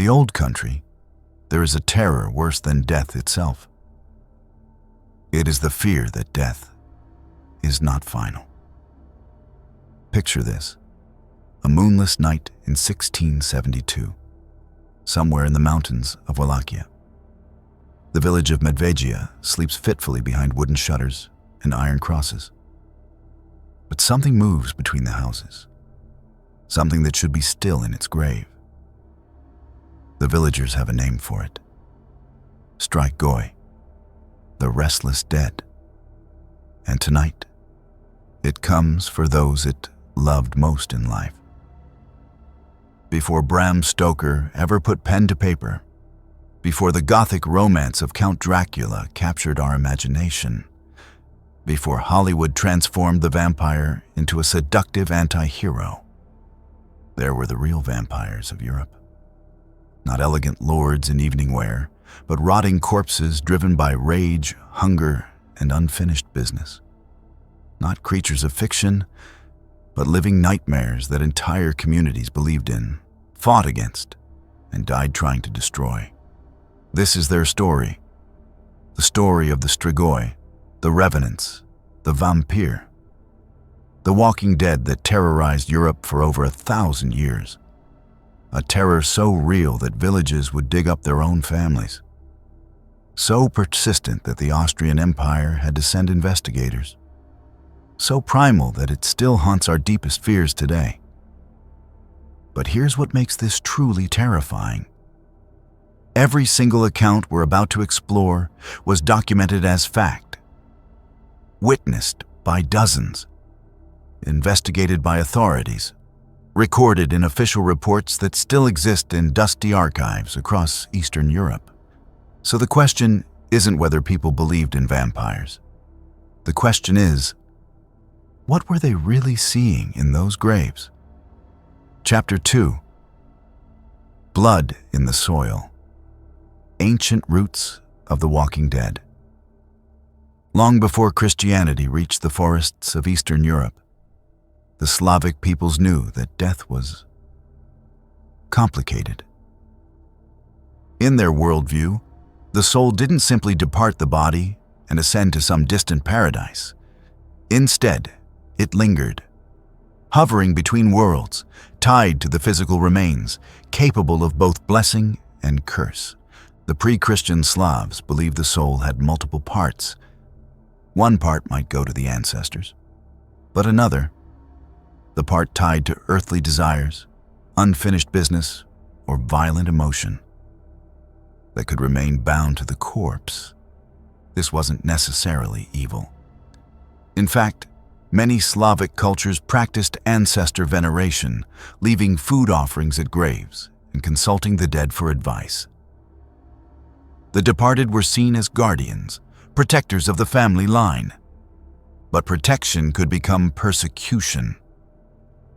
the old country, there is a terror worse than death itself. It is the fear that death is not final. Picture this: a moonless night in 1672, somewhere in the mountains of Wallachia. The village of Medvedja sleeps fitfully behind wooden shutters and iron crosses. But something moves between the houses, something that should be still in its grave. The villagers have a name for it: Strigoi, the restless dead. And tonight, it comes for those it loved most in life. Before Bram Stoker ever put pen to paper, before the Gothic romance of Count Dracula captured our imagination, before Hollywood transformed the vampire into a seductive anti-hero, there were the real vampires of Europe. Not elegant lords in evening wear, but rotting corpses driven by rage, hunger, and unfinished business. Not creatures of fiction, but living nightmares that entire communities believed in, fought against, and died trying to destroy. This is their story, the story of the Strigoi, the revenants, the vampire, the walking dead that terrorized Europe for over 1,000 years. A terror so real that villages would dig up their own families. So persistent that the Austrian Empire had to send investigators. So primal that it still haunts our deepest fears today. But here's what makes this truly terrifying. Every single account we're about to explore was documented as fact, witnessed by dozens, investigated by authorities, recorded in official reports that still exist in dusty archives across Eastern Europe. So the question isn't whether people believed in vampires. The question is, what were they really seeing in those graves? Chapter 2. Blood in the Soil. Ancient Roots of the Walking Dead. Long before Christianity reached the forests of Eastern Europe, the Slavic peoples knew that death was complicated. In their worldview, the soul didn't simply depart the body and ascend to some distant paradise. Instead, it lingered, hovering between worlds, tied to the physical remains, capable of both blessing and curse. The pre-Christian Slavs believed the soul had multiple parts. One part might go to the ancestors, but another, the part tied to earthly desires, unfinished business, or violent emotion, that could remain bound to the corpse. This wasn't necessarily evil. In fact, many Slavic cultures practiced ancestor veneration, leaving food offerings at graves and consulting the dead for advice. The departed were seen as guardians, protectors of the family line. But protection could become persecution.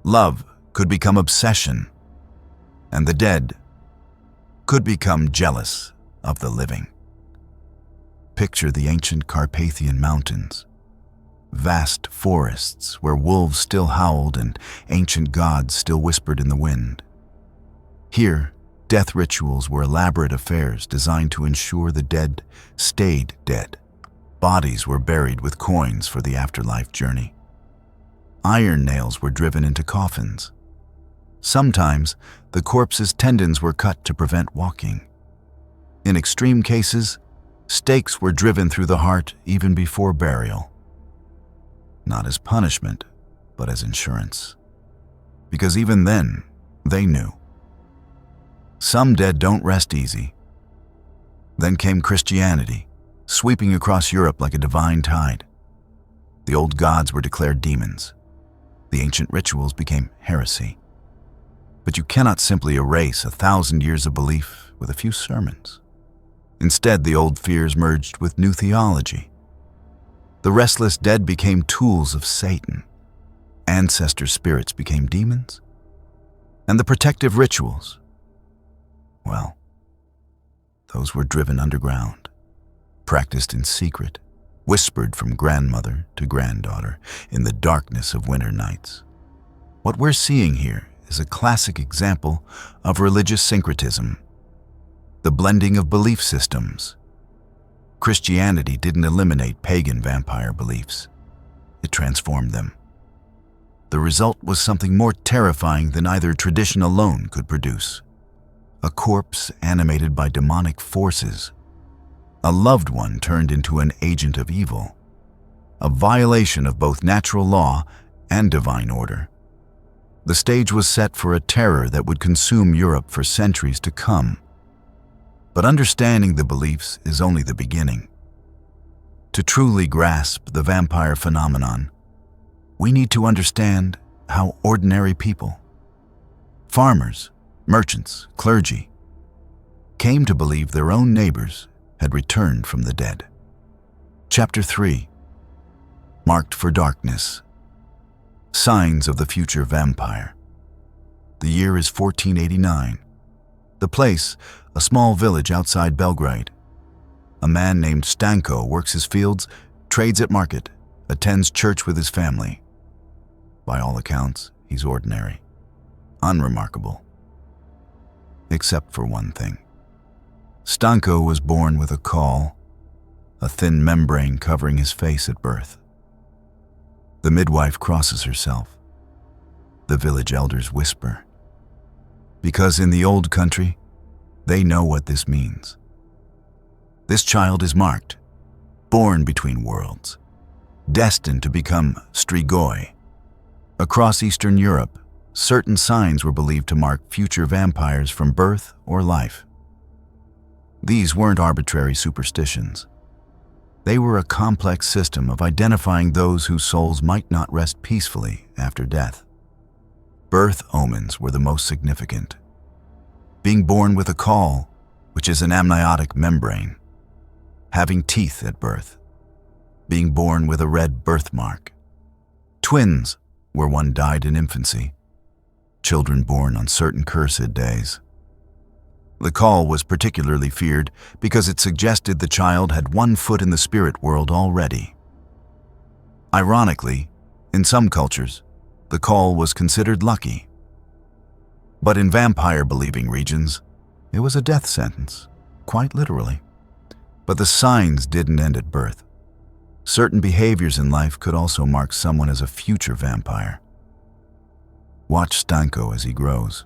Love could become obsession. And the dead could become jealous of the living. Picture the ancient Carpathian Mountains. Vast forests where wolves still howled and ancient gods still whispered in the wind. Here, death rituals were elaborate affairs designed to ensure the dead stayed dead. Bodies were buried with coins for the afterlife journey. Iron nails were driven into coffins. Sometimes, the corpse's tendons were cut to prevent walking. In extreme cases, stakes were driven through the heart even before burial. Not as punishment, but as insurance. Because even then, they knew. Some dead don't rest easy. Then came Christianity, sweeping across Europe like a divine tide. The old gods were declared demons. The ancient rituals became heresy. But you cannot simply erase 1,000 years of belief with a few sermons. Instead, the old fears merged with new theology. The restless dead became tools of Satan. Ancestor spirits became demons. And the protective rituals, well, those were driven underground, practiced in secret, whispered from grandmother to granddaughter in the darkness of winter nights. What we're seeing here is a classic example of religious syncretism, the blending of belief systems. Christianity didn't eliminate pagan vampire beliefs. It transformed them. The result was something more terrifying than either tradition alone could produce. A corpse animated by demonic forces. A loved one turned into an agent of evil. A violation of both natural law and divine order. The stage was set for a terror that would consume Europe for centuries to come. But understanding the beliefs is only the beginning. To truly grasp the vampire phenomenon, we need to understand how ordinary people, farmers, merchants, clergy, came to believe their own neighbors had returned from the dead. Chapter 3. Marked for Darkness. Signs of the future vampire. The year is 1489. The place, a small village outside Belgrade. A man named Stanko works his fields, trades at market, attends church with his family. By all accounts, he's ordinary, unremarkable. Except for one thing. Stanko was born with a caul, a thin membrane covering his face at birth. The midwife crosses herself. The village elders whisper. Because in the old country, they know what this means. This child is marked, born between worlds, destined to become Strigoi. Across Eastern Europe, certain signs were believed to mark future vampires from birth or life. These weren't arbitrary superstitions. They were a complex system of identifying those whose souls might not rest peacefully after death. Birth omens were the most significant. Being born with a caul, which is an amniotic membrane. Having teeth at birth. Being born with a red birthmark. Twins, where one died in infancy. Children born on certain cursed days. The caul was particularly feared because it suggested the child had one foot in the spirit world already. Ironically, in some cultures, the caul was considered lucky. But in vampire-believing regions, it was a death sentence, quite literally. But the signs didn't end at birth. Certain behaviors in life could also mark someone as a future vampire. Watch Stanko as he grows.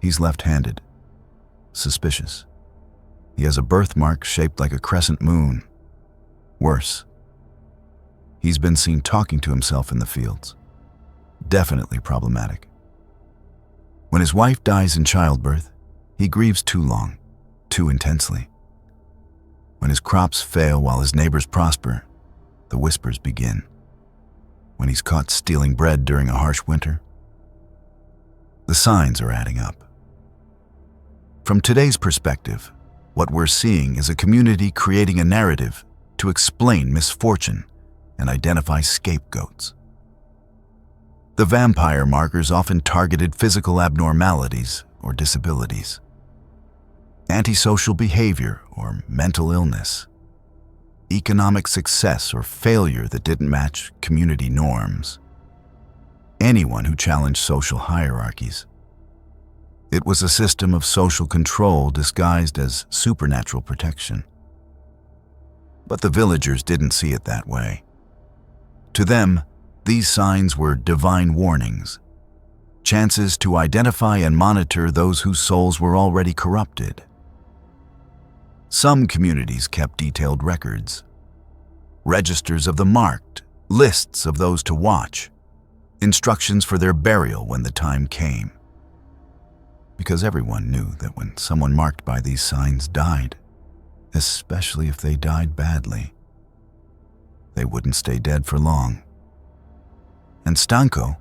He's left-handed. Suspicious. He has a birthmark shaped like a crescent moon. Worse. He's been seen talking to himself in the fields. Definitely problematic. When his wife dies in childbirth, he grieves too long, too intensely. When his crops fail while his neighbors prosper, the whispers begin. When he's caught stealing bread during a harsh winter, the signs are adding up. From today's perspective, what we're seeing is a community creating a narrative to explain misfortune and identify scapegoats. The vampire markers often targeted physical abnormalities or disabilities, antisocial behavior or mental illness, economic success or failure that didn't match community norms, anyone who challenged social hierarchies. It was a system of social control disguised as supernatural protection. But the villagers didn't see it that way. To them, these signs were divine warnings, chances to identify and monitor those whose souls were already corrupted. Some communities kept detailed records, registers of the marked, lists of those to watch, instructions for their burial when the time came. Because everyone knew that when someone marked by these signs died, especially if they died badly, they wouldn't stay dead for long. And Stanko,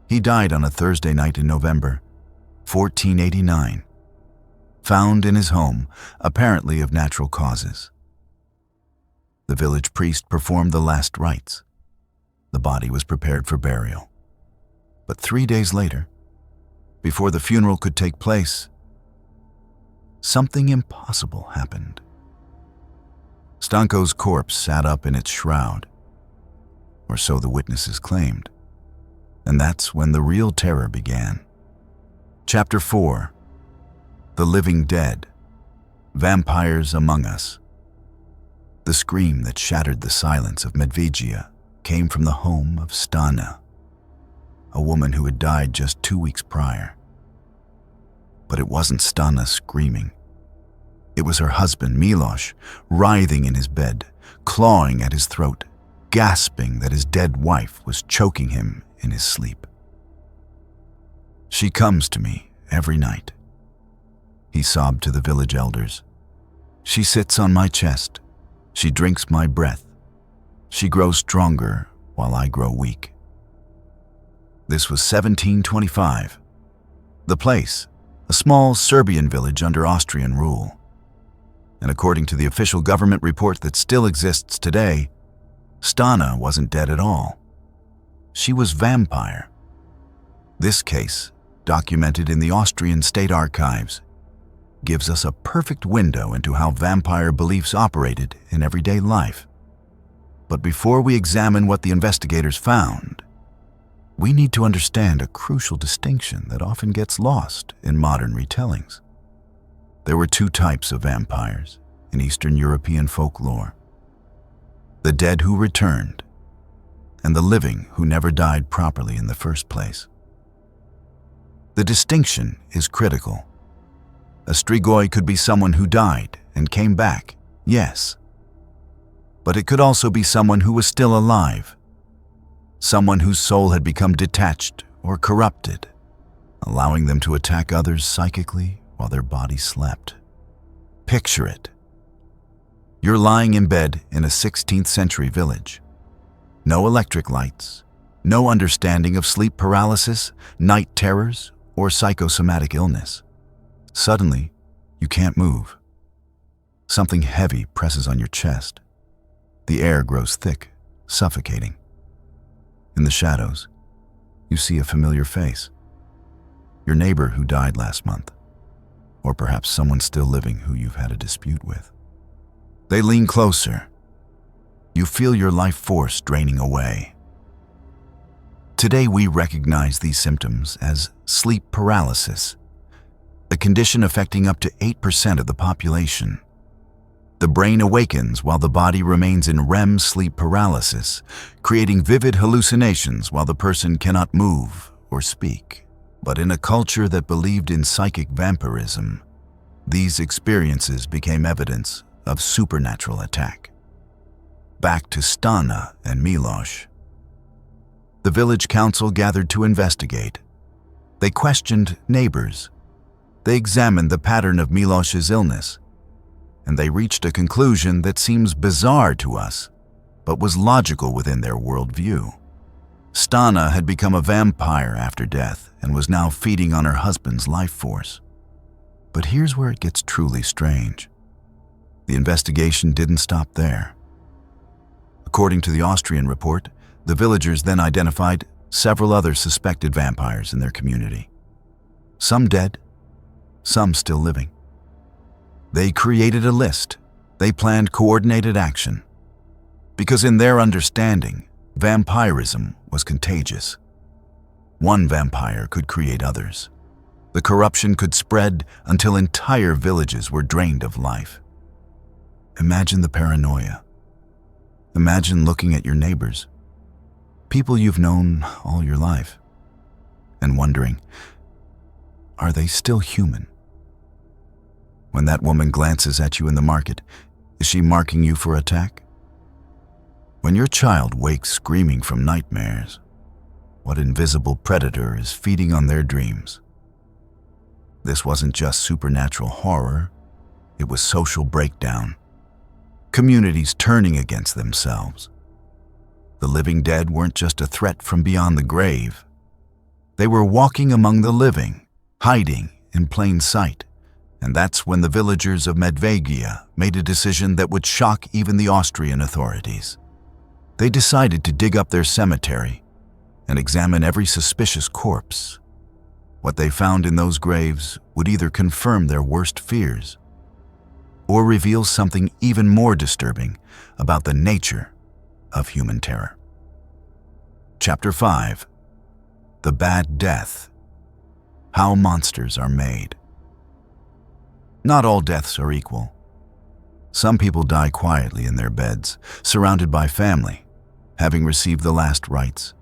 he died on a Thursday night in November, 1489, found in his home, apparently of natural causes. The village priest performed the last rites. The body was prepared for burial. But 3 days later, before the funeral could take place, something impossible happened. Stanko's corpse sat up in its shroud, or so the witnesses claimed. And that's when the real terror began. Chapter 4. The Living Dead. Vampires among us. The scream that shattered the silence of Medvegia came from the home of Stana, a woman who had died just 2 weeks prior. But it wasn't Stana screaming. It was her husband, Milos, writhing in his bed, clawing at his throat, gasping that his dead wife was choking him in his sleep. "She comes to me every night," he sobbed to the village elders. "She sits on my chest. She drinks my breath. She grows stronger while I grow weak." This was 1725. The place, a small Serbian village under Austrian rule. And according to the official government report that still exists today, Stana wasn't dead at all. She was vampire. This case, documented in the Austrian state archives, gives us a perfect window into how vampire beliefs operated in everyday life. But before we examine what the investigators found, we need to understand a crucial distinction that often gets lost in modern retellings. There were two types of vampires in Eastern European folklore: the dead who returned, and the living who never died properly in the first place. The distinction is critical. A Strigoi could be someone who died and came back, yes. But it could also be someone who was still alive, someone whose soul had become detached or corrupted, allowing them to attack others psychically while their body slept. Picture it. You're lying in bed in a 16th century village. No electric lights, no understanding of sleep paralysis, night terrors, or psychosomatic illness. Suddenly, you can't move. Something heavy presses on your chest. The air grows thick, suffocating. In the shadows, you see a familiar face. Your neighbor who died last month, or perhaps someone still living who you've had a dispute with. They lean closer. You feel your life force draining away. Today we recognize these symptoms as sleep paralysis, a condition affecting up to 8% of the population. The brain awakens while the body remains in REM sleep paralysis, creating vivid hallucinations while the person cannot move or speak. But in a culture that believed in psychic vampirism, these experiences became evidence of supernatural attack. Back to Stana and Milos. The village council gathered to investigate. They questioned neighbors. They examined the pattern of Milos's illness, and they reached a conclusion that seems bizarre to us, but was logical within their worldview. Stana had become a vampire after death and was now feeding on her husband's life force. But here's where it gets truly strange. The investigation didn't stop there. According to the Austrian report, the villagers then identified several other suspected vampires in their community. Some dead, some still living. They created a list. They planned coordinated action. Because in their understanding, vampirism was contagious. One vampire could create others. The corruption could spread until entire villages were drained of life. Imagine the paranoia. Imagine looking at your neighbors, people you've known all your life, and wondering, are they still human? When that woman glances at you in the market, is she marking you for attack? When your child wakes screaming from nightmares, what invisible predator is feeding on their dreams? This wasn't just supernatural horror, it was social breakdown. Communities turning against themselves. The living dead weren't just a threat from beyond the grave. They were walking among the living, hiding in plain sight. And that's when the villagers of Medvegia made a decision that would shock even the Austrian authorities. They decided to dig up their cemetery and examine every suspicious corpse. What they found in those graves would either confirm their worst fears or reveal something even more disturbing about the nature of human terror. Chapter 5. The Bad Death. How Monsters Are Made. Not all deaths are equal. Some people die quietly in their beds, surrounded by family, having received the last rites.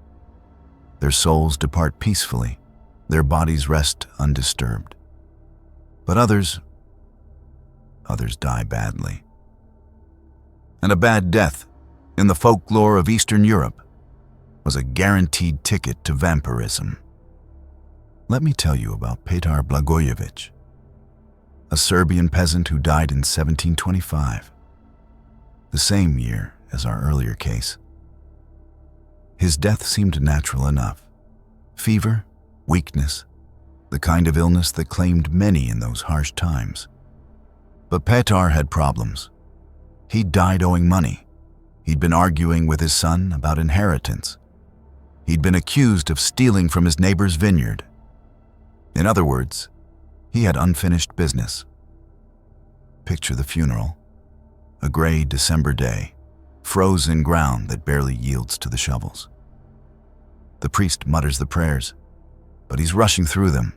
Their souls depart peacefully, their bodies rest undisturbed. But others die badly. And a bad death, in the folklore of Eastern Europe, was a guaranteed ticket to vampirism. Let me tell you about Petar Blagojevic, a Serbian peasant who died in 1725, the same year as our earlier case. His death seemed natural enough. Fever, weakness, the kind of illness that claimed many in those harsh times. But Petar had problems. He died owing money. He'd been arguing with his son about inheritance. He'd been accused of stealing from his neighbor's vineyard. In other words, he had unfinished business. Picture the funeral. A gray December day, frozen ground that barely yields to the shovels. The priest mutters the prayers, but he's rushing through them,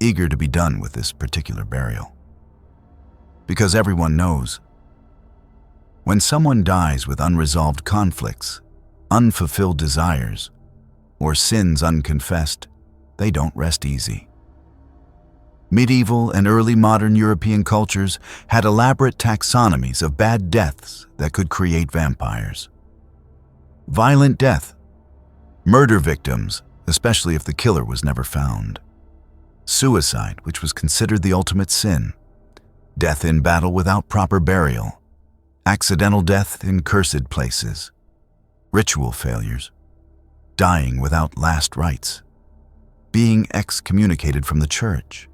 eager to be done with this particular burial. Because everyone knows, when someone dies with unresolved conflicts, unfulfilled desires, or sins unconfessed, they don't rest easy. Medieval and early modern European cultures had elaborate taxonomies of bad deaths that could create vampires. Violent death, murder victims, especially if the killer was never found. Suicide, which was considered the ultimate sin. Death in battle without proper burial. Accidental death in cursed places. Ritual failures. Dying without last rites. Being excommunicated from the church.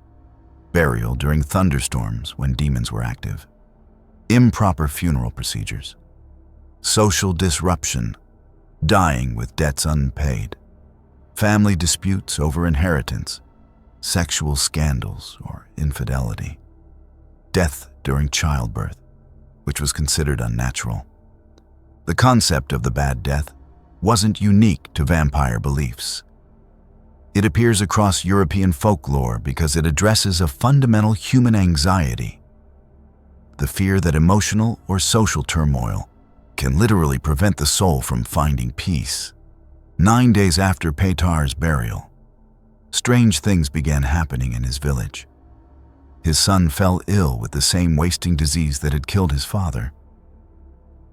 Burial during thunderstorms when demons were active. Improper funeral procedures. Social disruption. Dying with debts unpaid. Family disputes over inheritance. Sexual scandals or infidelity. Death during childbirth, which was considered unnatural. The concept of the bad death wasn't unique to vampire beliefs. It appears across European folklore because it addresses a fundamental human anxiety, the fear that emotional or social turmoil can literally prevent the soul from finding peace. 9 days after Petar's burial, strange things began happening in his village. His son fell ill with the same wasting disease that had killed his father.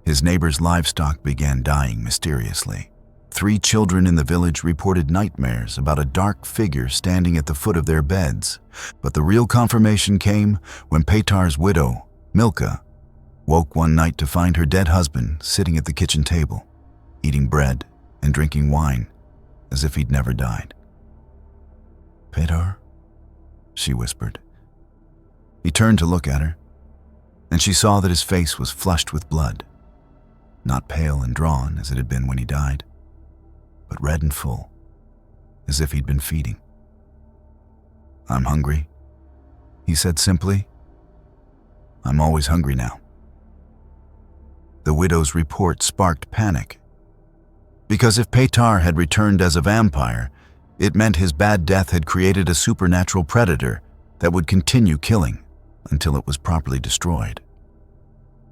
His neighbor's livestock began dying mysteriously. 3 children in the village reported nightmares about a dark figure standing at the foot of their beds, but the real confirmation came when Petar's widow, Milka, woke one night to find her dead husband sitting at the kitchen table, eating bread and drinking wine as if he'd never died. "Petar?" she whispered. He turned to look at her, and she saw that his face was flushed with blood, not pale and drawn as it had been when he died, but red and full, as if he'd been feeding. "I'm hungry," he said simply. "I'm always hungry now." The widow's report sparked panic, because if Petar had returned as a vampire, it meant his bad death had created a supernatural predator that would continue killing until it was properly destroyed.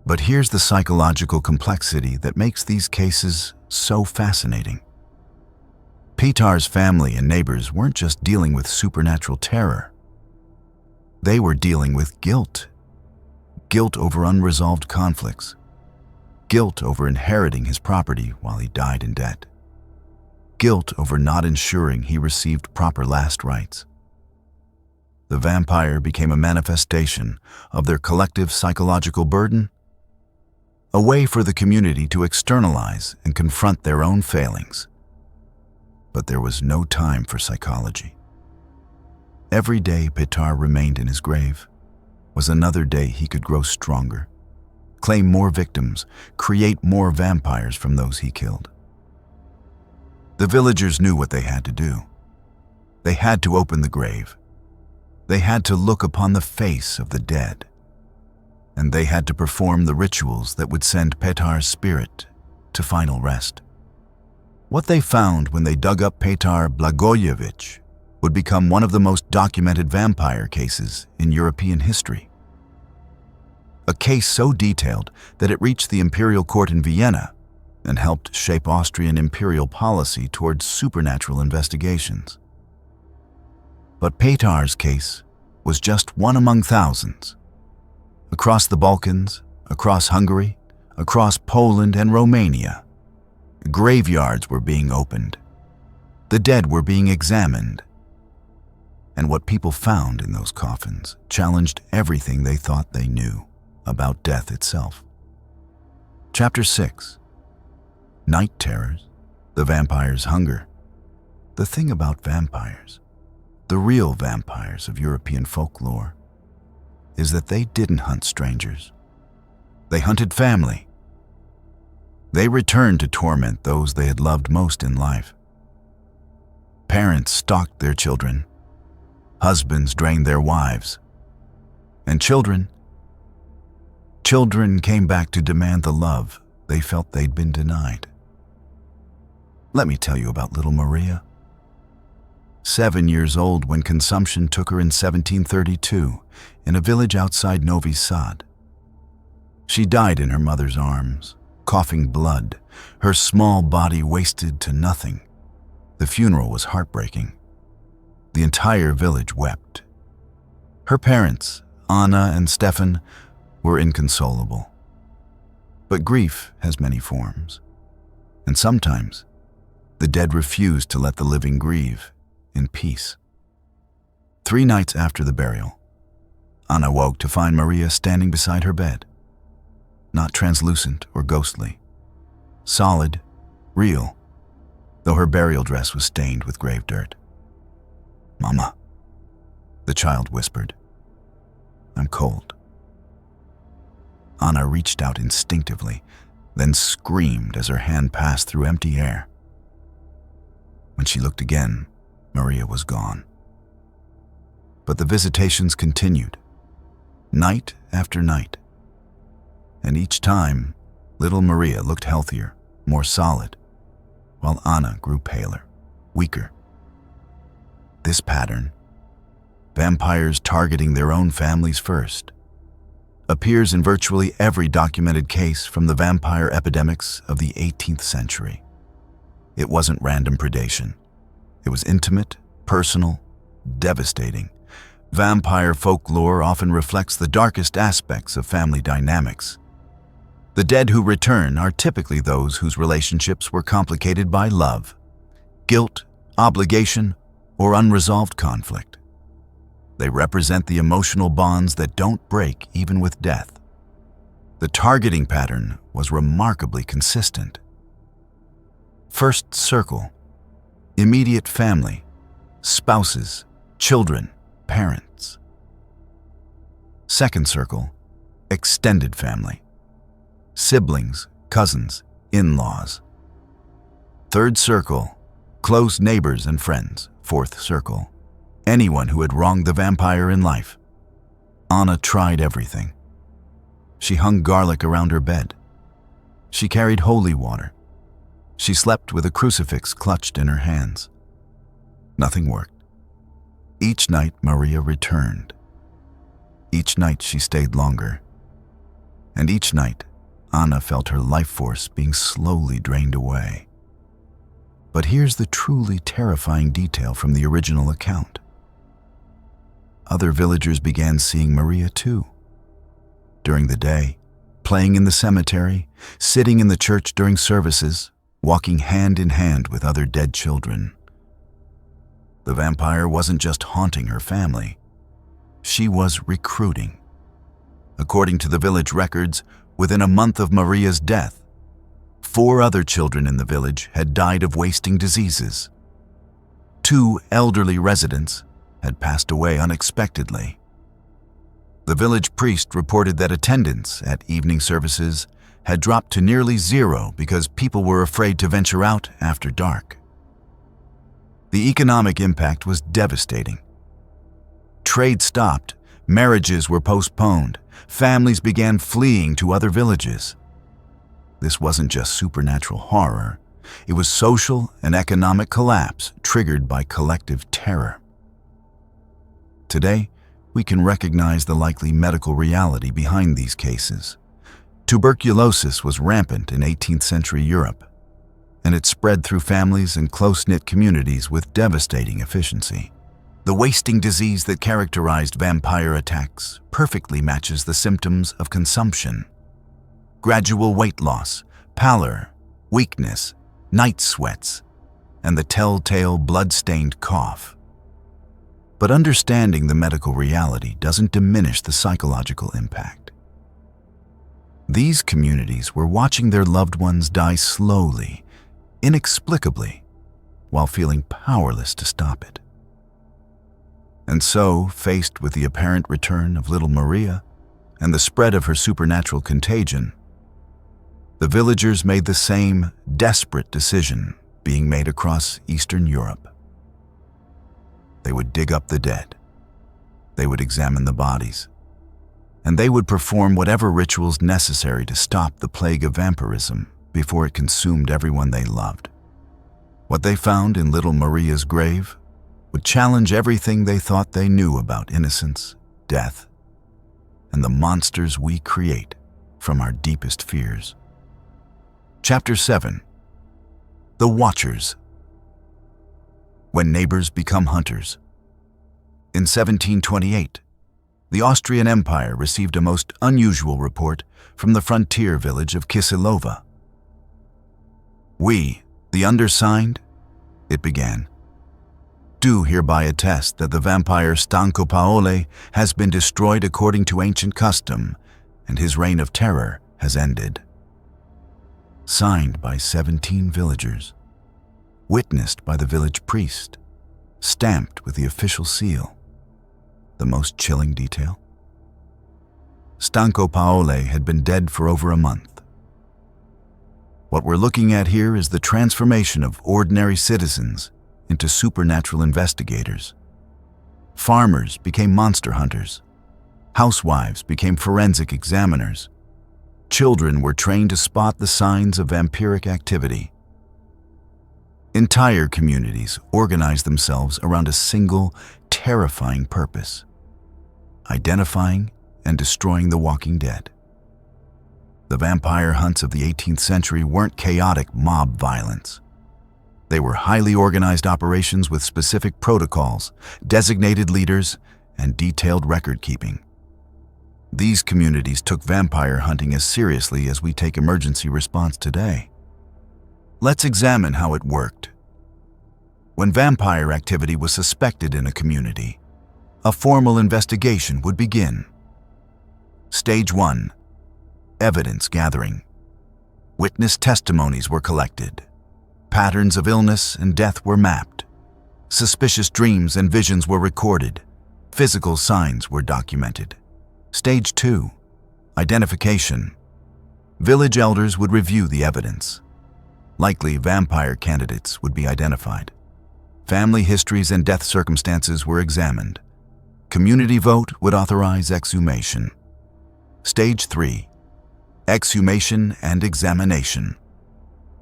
But here's the psychological complexity that makes these cases so fascinating. Petar's family and neighbors weren't just dealing with supernatural terror. They were dealing with guilt. Guilt over unresolved conflicts. Guilt over inheriting his property while he died in debt. Guilt over not ensuring he received proper last rites. The vampire became a manifestation of their collective psychological burden, a way for the community to externalize and confront their own failings. But there was no time for psychology. Every day Petar remained in his grave was another day he could grow stronger, claim more victims, create more vampires from those he killed. The villagers knew what they had to do. They had to open the grave. They had to look upon the face of the dead. And they had to perform the rituals that would send Petar's spirit to final rest. What they found when they dug up Petar Blagojevic would become one of the most documented vampire cases in European history. A case so detailed that it reached the imperial court in Vienna and helped shape Austrian imperial policy towards supernatural investigations. But Péter's case was just one among thousands. Across the Balkans, across Hungary, across Poland and Romania, graveyards were being opened. The dead were being examined. And what people found in those coffins challenged everything they thought they knew about death itself. Chapter 6. Night Terrors, the Vampire's Hunger. The thing about vampires, the real vampires of European folklore, is that they didn't hunt strangers. They hunted family. They returned to torment those they had loved most in life. Parents stalked their children. Husbands drained their wives. And children came back to demand the love they felt they'd been denied. Let me tell you about little Maria. 7 years old when consumption took her in 1732 in a village outside Novi Sad. She died in her mother's arms, coughing blood, her small body wasted to nothing. The funeral was heartbreaking. The entire village wept. Her parents, Anna and Stefan, were inconsolable. But grief has many forms, and sometimes the dead refuse to let the living grieve in peace. 3 nights after the burial, Anna woke to find Maria standing beside her bed. Not translucent or ghostly. Solid, real, though her burial dress was stained with grave dirt. "Mama," the child whispered. "I'm cold." Anna reached out instinctively, then screamed as her hand passed through empty air. When she looked again, Maria was gone. But the visitations continued, night after night. And each time, little Maria looked healthier, more solid, while Anna grew paler, weaker. This pattern, vampires targeting their own families first, appears in virtually every documented case from the vampire epidemics of the 18th century. It wasn't random predation. It was intimate, personal, devastating. Vampire folklore often reflects the darkest aspects of family dynamics. The dead who return are typically those whose relationships were complicated by love, guilt, obligation, or unresolved conflict. They represent the emotional bonds that don't break even with death. The targeting pattern was remarkably consistent. First circle, immediate family, spouses, children, parents. Second circle, extended family, siblings, cousins, in-laws. Third circle, close neighbors and friends. Fourth circle, anyone who had wronged the vampire in life. Anna tried everything. She hung garlic around her bed. She carried holy water. She slept with a crucifix clutched in her hands. Nothing worked. Each night, Maria returned. Each night, she stayed longer. And each night, Anna felt her life force being slowly drained away. But here's the truly terrifying detail from the original account. Other villagers began seeing Maria too. During the day, playing in the cemetery, sitting in the church during services, walking hand in hand with other dead children. The vampire wasn't just haunting her family. She was recruiting. According to the village records, within a month of Maria's death, 4 other children in the village had died of wasting diseases. 2 elderly residents had passed away unexpectedly. The village priest reported that attendance at evening services had dropped to nearly 0 because people were afraid to venture out after dark. The economic impact was devastating. Trade stopped, marriages were postponed, families began fleeing to other villages. This wasn't just supernatural horror, it was social and economic collapse triggered by collective terror. Today, we can recognize the likely medical reality behind these cases. Tuberculosis was rampant in 18th century Europe, and it spread through families and close-knit communities with devastating efficiency. The wasting disease that characterized vampire attacks perfectly matches the symptoms of consumption. Gradual weight loss, pallor, weakness, night sweats, and the telltale blood-stained cough. But understanding the medical reality doesn't diminish the psychological impact. These communities were watching their loved ones die slowly, inexplicably, while feeling powerless to stop it. And so, faced with the apparent return of little Maria and the spread of her supernatural contagion, the villagers made the same desperate decision being made across Eastern Europe. They would dig up the dead, they would examine the bodies, and they would perform whatever rituals necessary to stop the plague of vampirism before it consumed everyone they loved. What they found in little Maria's grave would challenge everything they thought they knew about innocence, death, and the monsters we create from our deepest fears. Chapter 7. The Watchers. When neighbors become hunters. In 1728, the Austrian Empire received a most unusual report from the frontier village of Kisilova. "We, the undersigned," it began, "do hereby attest that the vampire Stanco Paole has been destroyed according to ancient custom, and his reign of terror has ended." Signed by 17 villagers, witnessed by the village priest, stamped with the official seal. The most chilling detail? Stanco Paole had been dead for over a month. What we're looking at here is the transformation of ordinary citizens into supernatural investigators. Farmers became monster hunters. Housewives became forensic examiners. Children were trained to spot the signs of vampiric activity. Entire communities organized themselves around a single, terrifying purpose: identifying and destroying the walking dead. The vampire hunts of the 18th century weren't chaotic mob violence. They were highly organized operations with specific protocols, designated leaders, and detailed record-keeping. These communities took vampire hunting as seriously as we take emergency response today. Let's examine how it worked. When vampire activity was suspected in a community, a formal investigation would begin. Stage 1. Evidence gathering. Witness testimonies were collected. Patterns of illness and death were mapped. Suspicious dreams and visions were recorded. Physical signs were documented. Stage 2. Identification. Village elders would review the evidence. Likely vampire candidates would be identified. Family histories and death circumstances were examined. Community vote would authorize exhumation. Stage 3. Exhumation and examination.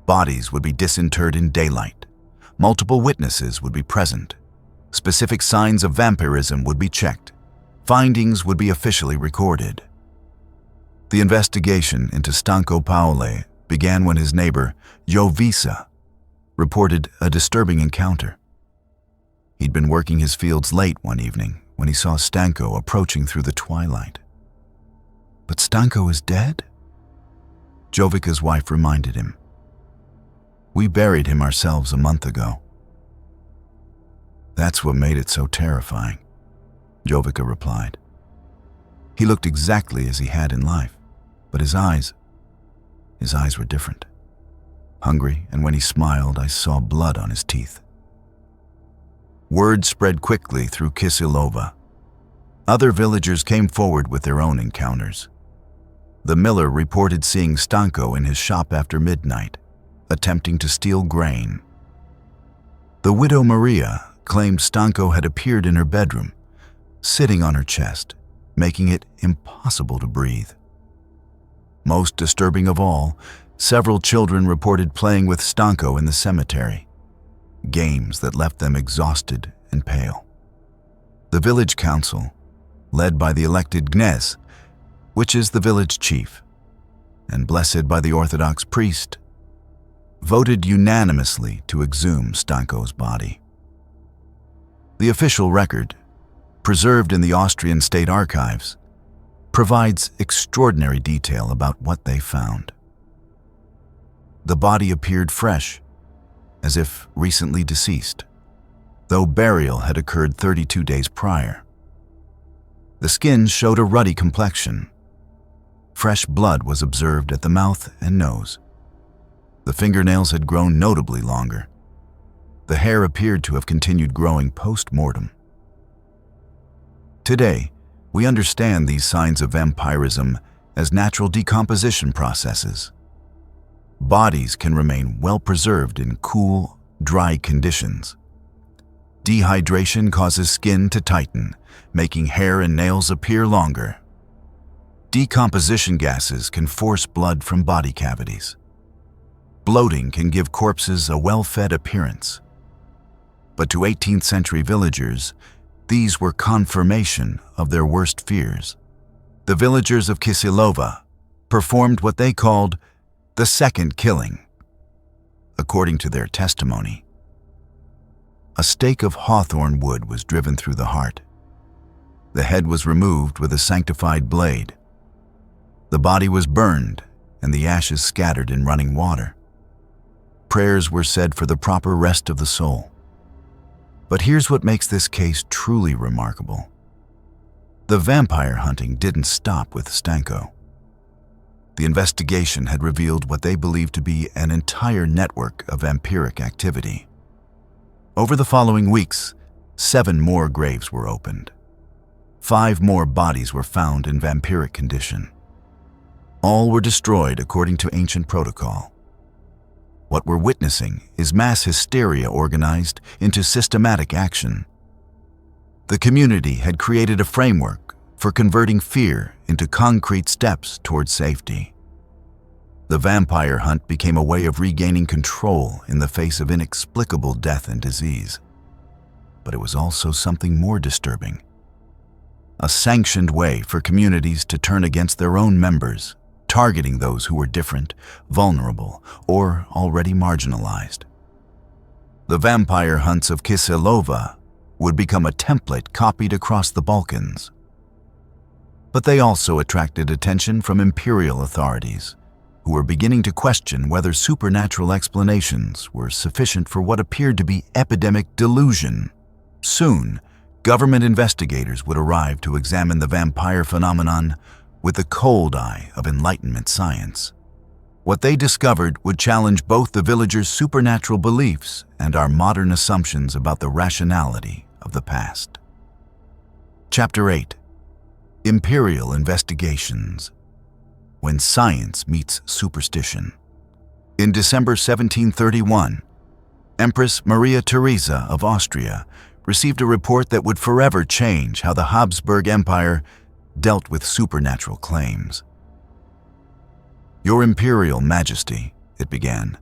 Bodies would be disinterred in daylight. Multiple witnesses would be present. Specific signs of vampirism would be checked. Findings would be officially recorded. The investigation into Stanco Paole began when his neighbor, Jovisa, reported a disturbing encounter. He'd been working his fields late one evening when he saw Stanco approaching through the twilight. "But Stanco is dead?" Jovica's wife reminded him. "We buried him ourselves a month ago." "That's what made it so terrifying," Jovica replied. "He looked exactly as he had in life, but his eyes were different. Hungry, and when he smiled, I saw blood on his teeth." Word spread quickly through Kisilova. Other villagers came forward with their own encounters. The miller reported seeing Stanco in his shop after midnight, attempting to steal grain. The widow Maria claimed Stanco had appeared in her bedroom, sitting on her chest, making it impossible to breathe. Most disturbing of all, several children reported playing with Stanco in the cemetery, games that left them exhausted and pale. The village council, led by the elected Gnez, which is the village chief, and blessed by the Orthodox priest, voted unanimously to exhume Stanko's body. The official record, preserved in the Austrian state archives, provides extraordinary detail about what they found. The body appeared fresh, as if recently deceased, though burial had occurred 32 days prior. The skin showed a ruddy complexion. Fresh blood was observed at the mouth and nose. The fingernails had grown notably longer. The hair appeared to have continued growing post-mortem. Today, we understand these signs of vampirism as natural decomposition processes. Bodies can remain well preserved in cool, dry conditions. Dehydration causes skin to tighten, making hair and nails appear longer. Decomposition gases can force blood from body cavities. Bloating can give corpses a well-fed appearance. But to 18th century villagers, these were confirmation of their worst fears. The villagers of Kisilova performed what they called the second killing. According to their testimony, a stake of hawthorn wood was driven through the heart. The head was removed with a sanctified blade. The body was burned and the ashes scattered in running water. Prayers were said for the proper rest of the soul. But here's what makes this case truly remarkable. The vampire hunting didn't stop with Stanko. The investigation had revealed what they believed to be an entire network of vampiric activity. Over the following weeks, 7 more graves were opened. 5 more bodies were found in vampiric condition. All were destroyed according to ancient protocol. What we're witnessing is mass hysteria organized into systematic action. The community had created a framework for converting fear into concrete steps towards safety. The vampire hunt became a way of regaining control in the face of inexplicable death and disease. But it was also something more disturbing. A sanctioned way for communities to turn against their own members, targeting those who were different, vulnerable, or already marginalized. The vampire hunts of Kisilova would become a template copied across the Balkans. But they also attracted attention from imperial authorities, who were beginning to question whether supernatural explanations were sufficient for what appeared to be epidemic delusion. Soon, government investigators would arrive to examine the vampire phenomenon with the cold eye of Enlightenment science. What they discovered would challenge both the villagers' supernatural beliefs and our modern assumptions about the rationality of the past. Chapter 8. Imperial Investigations. When Science Meets Superstition. In December 1731, Empress Maria Theresa of Austria received a report that would forever change how the Habsburg Empire dealt with supernatural claims. "Your Imperial Majesty," it began,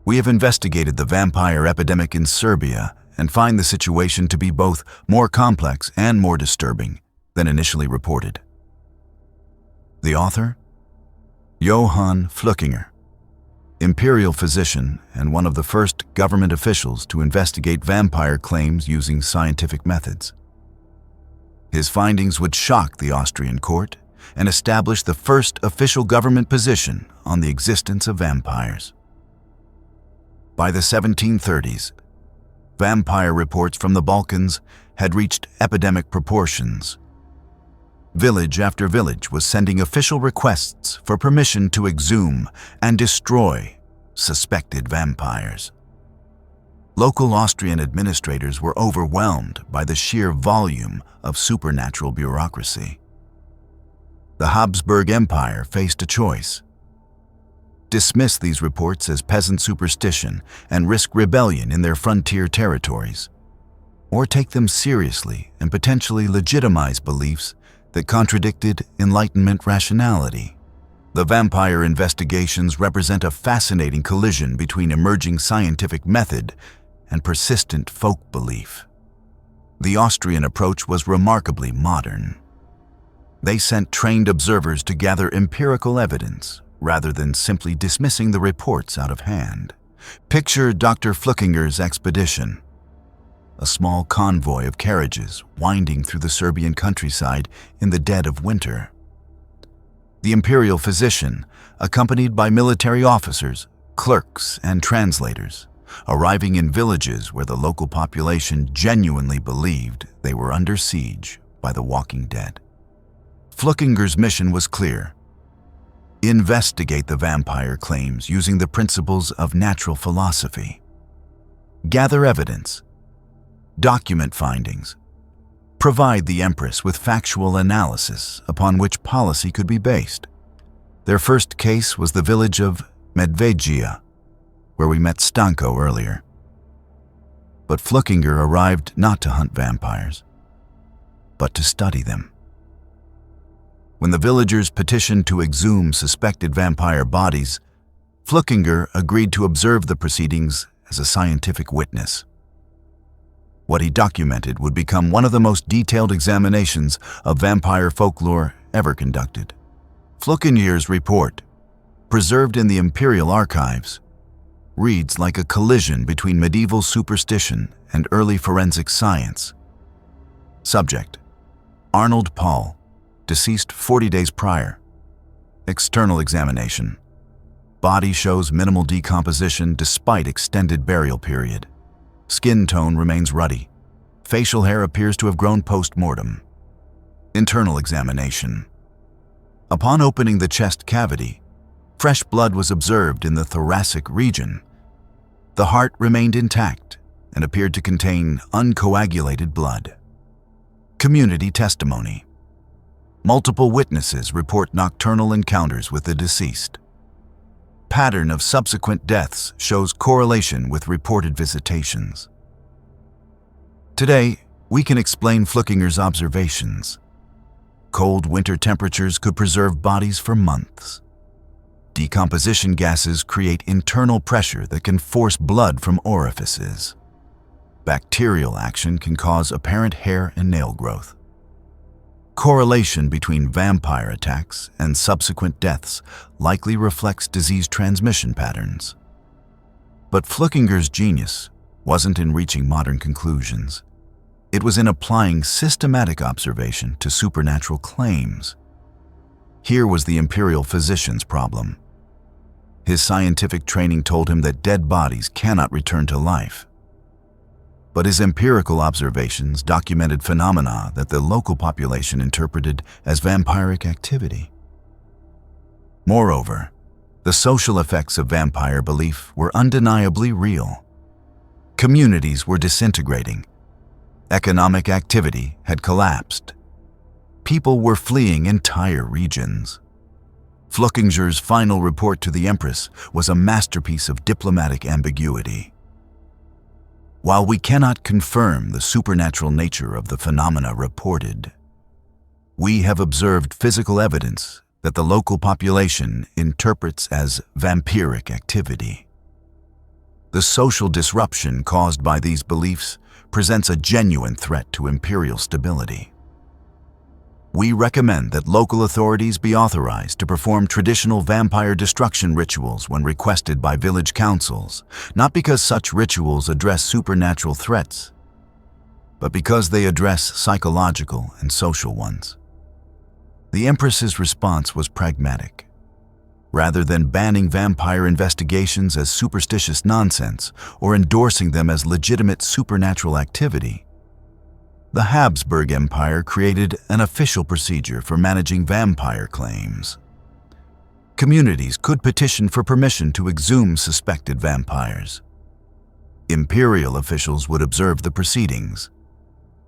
"we have investigated the vampire epidemic in Serbia and find the situation to be both more complex and more disturbing than initially reported." The author? Johann Flückinger, imperial physician and one of the first government officials to investigate vampire claims using scientific methods. His findings would shock the Austrian court and establish the first official government position on the existence of vampires. By the 1730s, vampire reports from the Balkans had reached epidemic proportions. Village after village was sending official requests for permission to exhume and destroy suspected vampires. Local Austrian administrators were overwhelmed by the sheer volume of supernatural bureaucracy. The Habsburg Empire faced a choice: dismiss these reports as peasant superstition and risk rebellion in their frontier territories, or take them seriously and potentially legitimize beliefs that contradicted Enlightenment rationality. The vampire investigations represent a fascinating collision between emerging scientific method and persistent folk belief. The Austrian approach was remarkably modern. They sent trained observers to gather empirical evidence, rather than simply dismissing the reports out of hand. Picture Dr. Fluckinger's expedition. A small convoy of carriages winding through the Serbian countryside in the dead of winter. The imperial physician, accompanied by military officers, clerks, and translators, arriving in villages where the local population genuinely believed they were under siege by the walking dead. Fluckinger's mission was clear: investigate the vampire claims using the principles of natural philosophy. Gather evidence. Document findings. Provide the Empress with factual analysis upon which policy could be based. Their first case was the village of Medvedgia, where we met Stanko earlier. But Fluckinger arrived not to hunt vampires, but to study them. When the villagers petitioned to exhume suspected vampire bodies, Fluckinger agreed to observe the proceedings as a scientific witness. What he documented would become one of the most detailed examinations of vampire folklore ever conducted. Fluckinger's report, preserved in the Imperial archives, reads like a collision between medieval superstition and early forensic science. Subject: Arnold Paul, deceased 40 days prior. External examination. Body shows minimal decomposition despite extended burial period. Skin tone remains ruddy. Facial hair appears to have grown post-mortem. Internal examination. Upon opening the chest cavity, fresh blood was observed in the thoracic region. The heart remained intact and appeared to contain uncoagulated blood. Community testimony. Multiple witnesses report nocturnal encounters with the deceased. Pattern of subsequent deaths shows correlation with reported visitations. Today, we can explain Fluckinger's observations. Cold winter temperatures could preserve bodies for months. Decomposition gases create internal pressure that can force blood from orifices. Bacterial action can cause apparent hair and nail growth. Correlation between vampire attacks and subsequent deaths likely reflects disease transmission patterns. But Fluckinger's genius wasn't in reaching modern conclusions. It was in applying systematic observation to supernatural claims. Here was the imperial physician's problem. His scientific training told him that dead bodies cannot return to life. But his empirical observations documented phenomena that the local population interpreted as vampiric activity. Moreover, the social effects of vampire belief were undeniably real. Communities were disintegrating. Economic activity had collapsed. People were fleeing entire regions. Fluckinger's final report to the Empress was a masterpiece of diplomatic ambiguity. While we cannot confirm the supernatural nature of the phenomena reported, we have observed physical evidence that the local population interprets as vampiric activity. The social disruption caused by these beliefs presents a genuine threat to imperial stability. We recommend that local authorities be authorized to perform traditional vampire destruction rituals when requested by village councils, not because such rituals address supernatural threats, but because they address psychological and social ones. The Empress's response was pragmatic. Rather than banning vampire investigations as superstitious nonsense or endorsing them as legitimate supernatural activity, the Habsburg Empire created an official procedure for managing vampire claims. Communities could petition for permission to exhume suspected vampires. Imperial officials would observe the proceedings.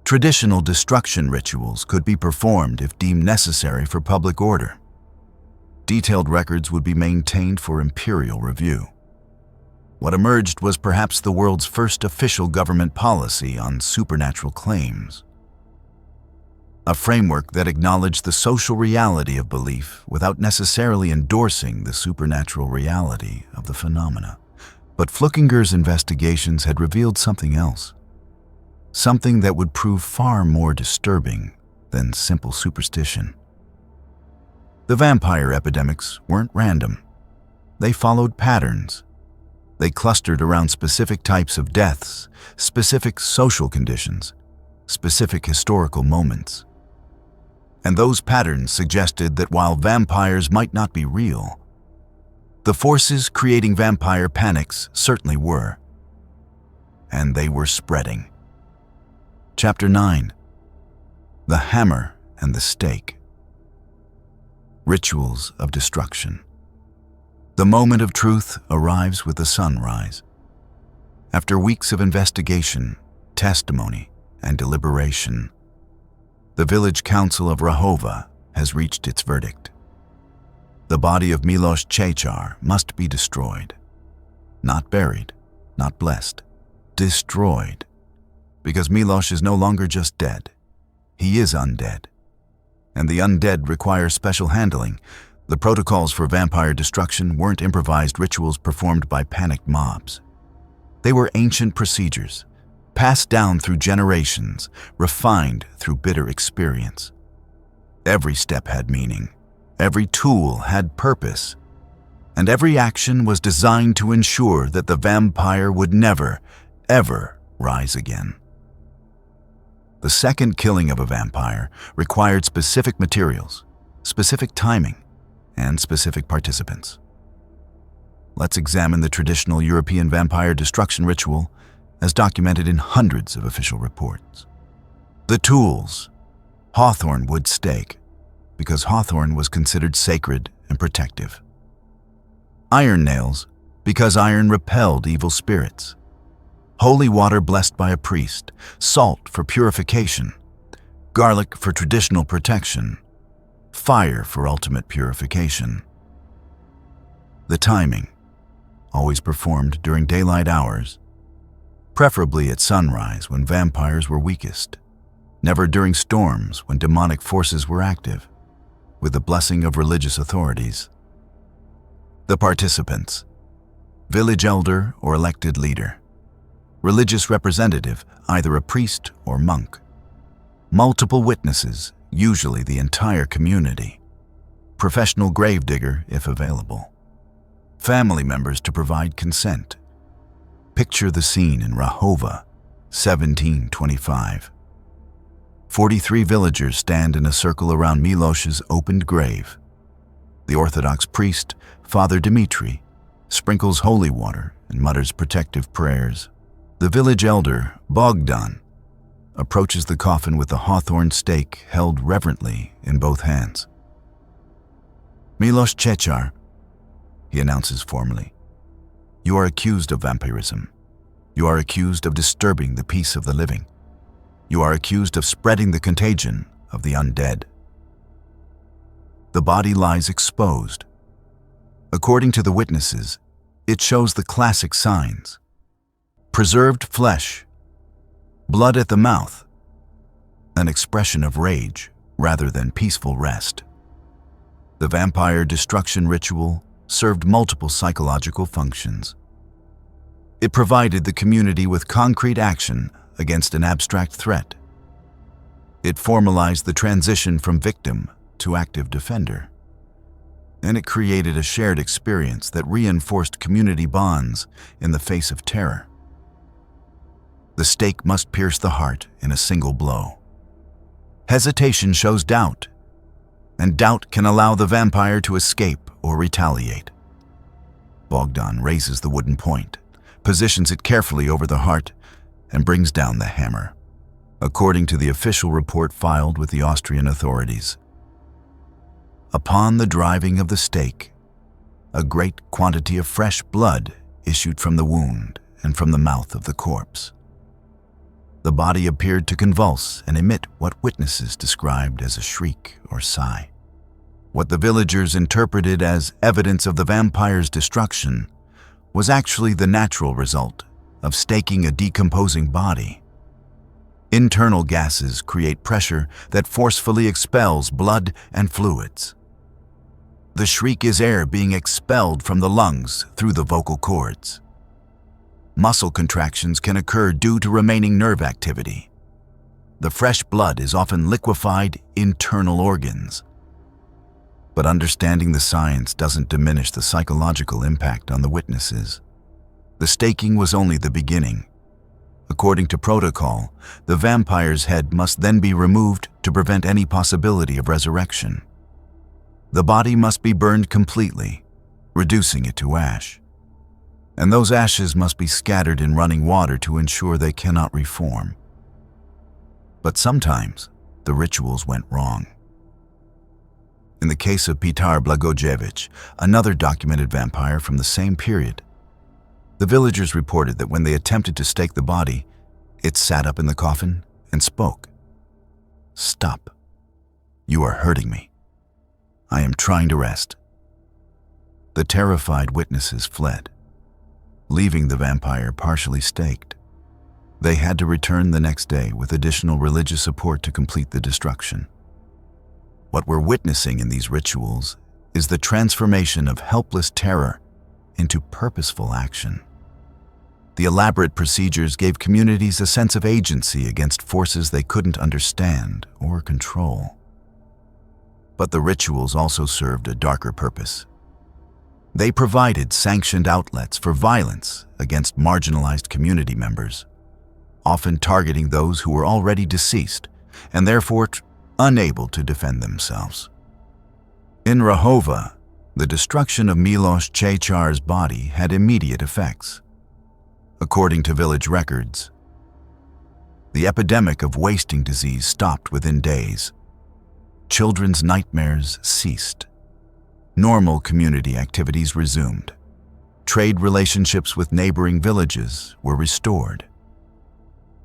Traditional destruction rituals could be performed if deemed necessary for public order. Detailed records would be maintained for imperial review. What emerged was perhaps the world's first official government policy on supernatural claims. A framework that acknowledged the social reality of belief without necessarily endorsing the supernatural reality of the phenomena. But Fluckinger's investigations had revealed something else. something that would prove far more disturbing than simple superstition. The vampire epidemics weren't random. They followed patterns. They clustered around specific types of deaths, specific social conditions, specific historical moments. And those patterns suggested that while vampires might not be real, the forces creating vampire panics certainly were. And they were spreading. Chapter 9. The Hammer and the Stake. Rituals of destruction. The moment of truth arrives with the sunrise. After weeks of investigation, testimony, and deliberation, the village council of Rahova has reached its verdict. The body of Miloš Čečar must be destroyed. Not buried, not blessed. Destroyed. Because Miloš is no longer just dead. He is undead. And the undead require special handling. The protocols for vampire destruction weren't improvised rituals performed by panicked mobs. They were ancient procedures, passed down through generations, refined through bitter experience. Every step had meaning. Every tool had purpose. And every action was designed to ensure that the vampire would never, ever rise again. The second killing of a vampire required specific materials, specific timing, and specific participants. Let's examine the traditional European vampire destruction ritual as documented in hundreds of official reports. The tools: hawthorn wood stake, because hawthorn was considered sacred and protective. Iron nails, because iron repelled evil spirits. Holy water blessed by a priest, salt for purification, garlic for traditional protection, fire for ultimate purification. The timing, always performed during daylight hours, preferably at sunrise when vampires were weakest, never during storms when demonic forces were active, with the blessing of religious authorities. The participants: village elder or elected leader, religious representative, either a priest or monk, multiple witnesses, usually the entire community, professional gravedigger if available, family members to provide consent. Picture the scene in Rahova, 1725. 43 villagers stand in a circle around Miloš's opened grave. The Orthodox priest, Father Dimitri, sprinkles holy water and mutters protective prayers. The village elder, Bogdan, approaches the coffin with the hawthorn stake held reverently in both hands. Miloš Čečar, he announces formally, you are accused of vampirism. You are accused of disturbing the peace of the living. You are accused of spreading the contagion of the undead. The body lies exposed. According to the witnesses, it shows the classic signs: preserved flesh, blood at the mouth, an expression of rage rather than peaceful rest. The vampire destruction ritual served multiple psychological functions. It provided the community with concrete action against an abstract threat. It formalized the transition from victim to active defender. And it created a shared experience that reinforced community bonds in the face of terror. The stake must pierce the heart in a single blow. Hesitation shows doubt, and doubt can allow the vampire to escape or retaliate. Bogdan raises the wooden point, positions it carefully over the heart, and brings down the hammer, according to the official report filed with the Austrian authorities. Upon the driving of the stake, a great quantity of fresh blood issued from the wound and from the mouth of the corpse. The body appeared to convulse and emit what witnesses described as a shriek or sigh. What the villagers interpreted as evidence of the vampire's destruction was actually the natural result of staking a decomposing body. Internal gases create pressure that forcefully expels blood and fluids. The shriek is air being expelled from the lungs through the vocal cords. Muscle contractions can occur due to remaining nerve activity. The fresh blood is often liquefied internal organs. But understanding the science doesn't diminish the psychological impact on the witnesses. The staking was only the beginning. According to protocol, the vampire's head must then be removed to prevent any possibility of resurrection. The body must be burned completely, reducing it to ash. And those ashes must be scattered in running water to ensure they cannot reform. But sometimes, the rituals went wrong. In the case of Petar Blagojevich, another documented vampire from the same period, the villagers reported that when they attempted to stake the body, it sat up in the coffin and spoke. "Stop. You are hurting me. I am trying to rest." The terrified witnesses fled, leaving the vampire partially staked. They had to return the next day with additional religious support to complete the destruction. What we're witnessing in these rituals is the transformation of helpless terror into purposeful action. The elaborate procedures gave communities a sense of agency against forces they couldn't understand or control. But the rituals also served a darker purpose. They provided sanctioned outlets for violence against marginalized community members, often targeting those who were already deceased and therefore unable to defend themselves. In Rahova, the destruction of Miloš Čečar's body had immediate effects. According to village records, the epidemic of wasting disease stopped within days. Children's nightmares ceased. Normal community activities resumed. Trade relationships with neighboring villages were restored.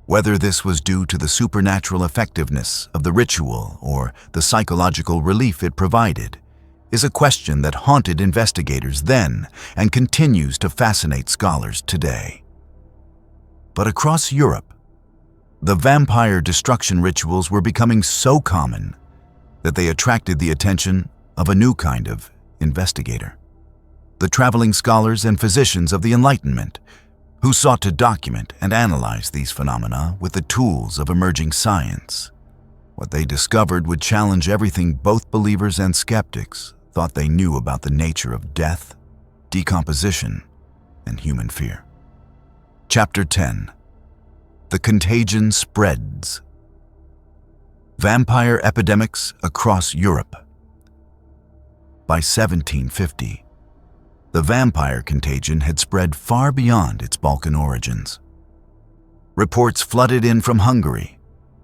Whether this was due to the supernatural effectiveness of the ritual or the psychological relief it provided is a question that haunted investigators then and continues to fascinate scholars today. But across Europe, the vampire destruction rituals were becoming so common that they attracted the attention of a new kind of investigator: the traveling scholars and physicians of the Enlightenment, who sought to document and analyze these phenomena with the tools of emerging science. What they discovered would challenge everything both believers and skeptics thought they knew about the nature of death, decomposition, and human fear. Chapter 10. The Contagion Spreads. Vampire epidemics across Europe. By 1750, the vampire contagion had spread far beyond its Balkan origins. Reports flooded in from Hungary.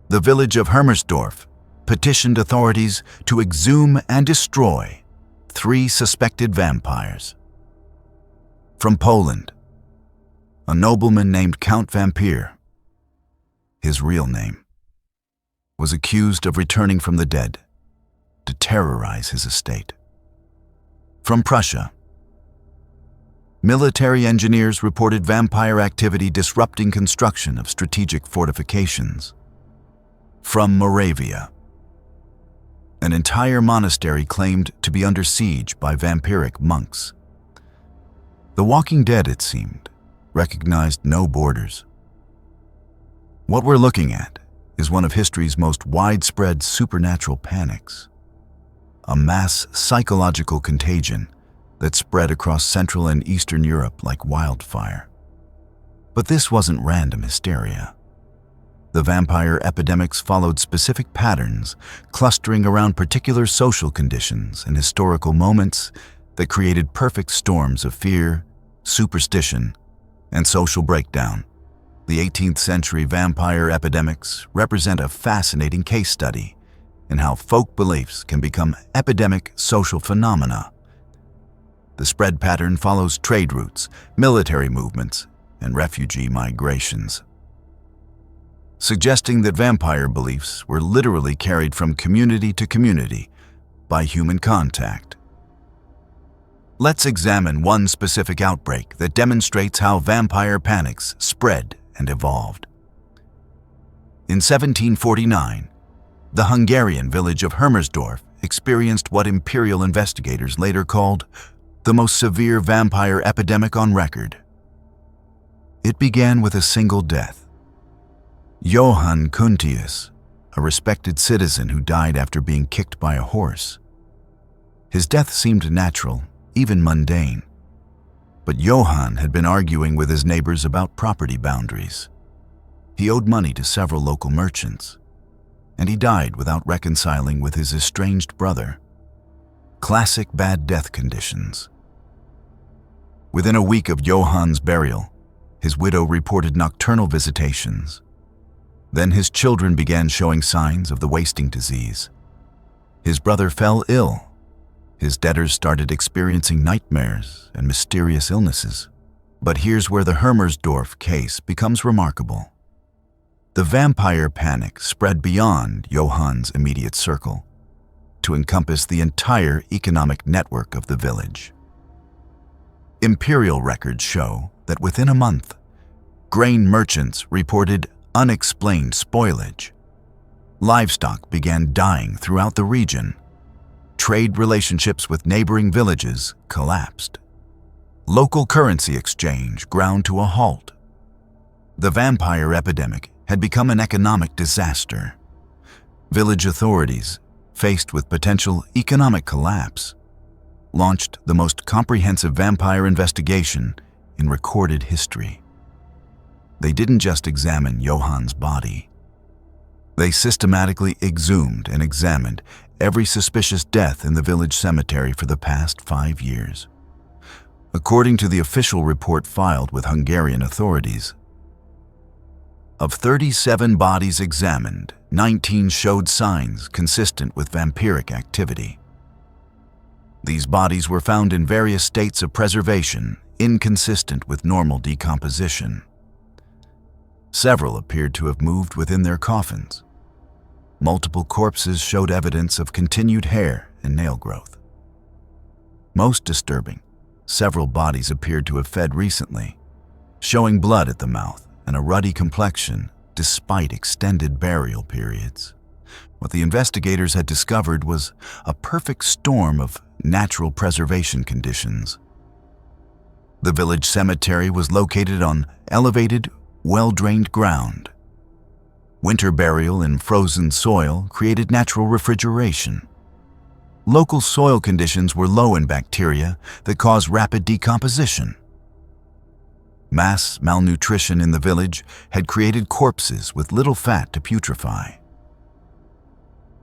The village of Hermersdorf petitioned authorities to exhume and destroy 3 suspected vampires. From Poland, a nobleman named Count Vampire, his real name, was accused of returning from the dead to terrorize his estate. From Prussia, military engineers reported vampire activity disrupting construction of strategic fortifications. From Moravia, an entire monastery claimed to be under siege by vampiric monks. The Walking Dead, it seemed, recognized no borders. What we're looking at is one of history's most widespread supernatural panics, a mass psychological contagion that spread across Central and Eastern Europe like wildfire. But this wasn't random hysteria. The vampire epidemics followed specific patterns, clustering around particular social conditions and historical moments that created perfect storms of fear, superstition, and social breakdown. The 18th century vampire epidemics represent a fascinating case study in how folk beliefs can become epidemic social phenomena. The spread pattern follows trade routes, military movements, and refugee migrations, suggesting that vampire beliefs were literally carried from community to community by human contact. Let's examine one specific outbreak that demonstrates how vampire panics spread and evolved. In 1749, the Hungarian village of Hermersdorf experienced what imperial investigators later called the most severe vampire epidemic on record. It began with a single death. Johann Kuntius, a respected citizen who died after being kicked by a horse. His death seemed natural, even mundane. But Johann had been arguing with his neighbors about property boundaries. He owed money to several local merchants, and he died without reconciling with his estranged brother. Classic bad death conditions. Within a week of Johann's burial, his widow reported nocturnal visitations. Then his children began showing signs of the wasting disease. His brother fell ill. His debtors started experiencing nightmares and mysterious illnesses. But here's where the Hermersdorf case becomes remarkable. The vampire panic spread beyond Johann's immediate circle to encompass the entire economic network of the village. Imperial records show that within a month, grain merchants reported unexplained spoilage. Livestock began dying throughout the region. Trade relationships with neighboring villages collapsed. Local currency exchange ground to a halt. The vampire epidemic had become an economic disaster. Village authorities, faced with potential economic collapse, launched the most comprehensive vampire investigation in recorded history. They didn't just examine Johann's body. They systematically exhumed and examined every suspicious death in the village cemetery for the past 5 years. According to the official report filed with Hungarian authorities, of 37 bodies examined, 19 showed signs consistent with vampiric activity. These bodies were found in various states of preservation, inconsistent with normal decomposition. Several appeared to have moved within their coffins. Multiple corpses showed evidence of continued hair and nail growth. Most disturbing, several bodies appeared to have fed recently, showing blood at the mouth and a ruddy complexion despite extended burial periods. What the investigators had discovered was a perfect storm of natural preservation conditions. The village cemetery was located on elevated, well-drained ground. Winter burial in frozen soil created natural refrigeration. Local soil conditions were low in bacteria that cause rapid decomposition. Mass malnutrition in the village had created corpses with little fat to putrefy.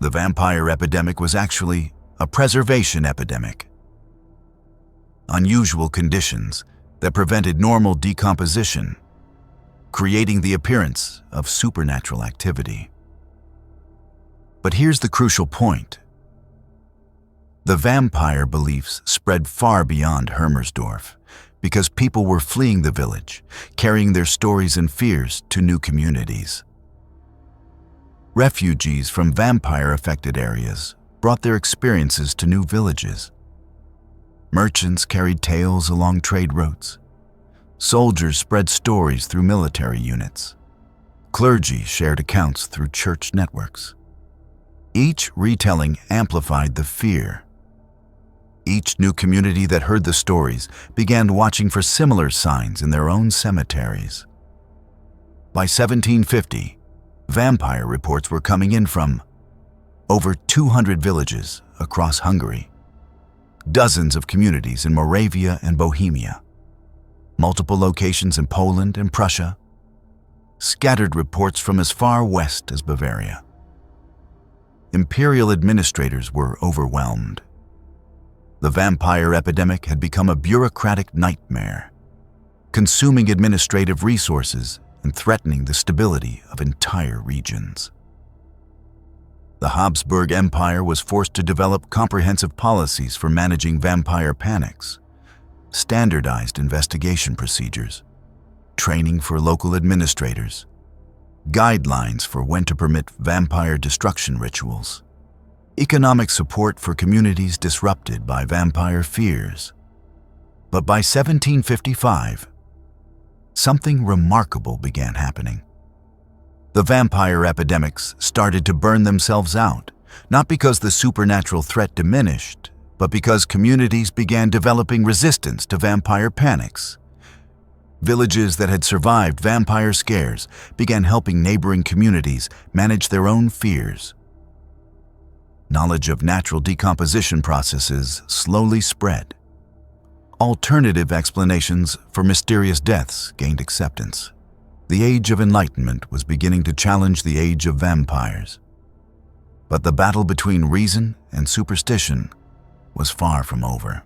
The vampire epidemic was actually a preservation epidemic. Unusual conditions that prevented normal decomposition, creating the appearance of supernatural activity. But here's the crucial point. The vampire beliefs spread far beyond Hermersdorf because people were fleeing the village, carrying their stories and fears to new communities. Refugees from vampire-affected areas brought their experiences to new villages. Merchants carried tales along trade routes. Soldiers spread stories through military units. Clergy shared accounts through church networks. Each retelling amplified the fear. Each new community that heard the stories began watching for similar signs in their own cemeteries. By 1750, vampire reports were coming in from over 200 villages across Hungary, dozens of communities in Moravia and Bohemia, multiple locations in Poland and Prussia, scattered reports from as far west as Bavaria. Imperial administrators were overwhelmed. The vampire epidemic had become a bureaucratic nightmare, consuming administrative resources and threatening the stability of entire regions. The Habsburg Empire was forced to develop comprehensive policies for managing vampire panics, standardized investigation procedures, training for local administrators, guidelines for when to permit vampire destruction rituals, economic support for communities disrupted by vampire fears. But by 1755, something remarkable began happening. The vampire epidemics started to burn themselves out, not because the supernatural threat diminished, but because communities began developing resistance to vampire panics. Villages that had survived vampire scares began helping neighboring communities manage their own fears. Knowledge of natural decomposition processes slowly spread. Alternative explanations for mysterious deaths gained acceptance. The Age of Enlightenment was beginning to challenge the Age of Vampires. But the battle between reason and superstition was far from over.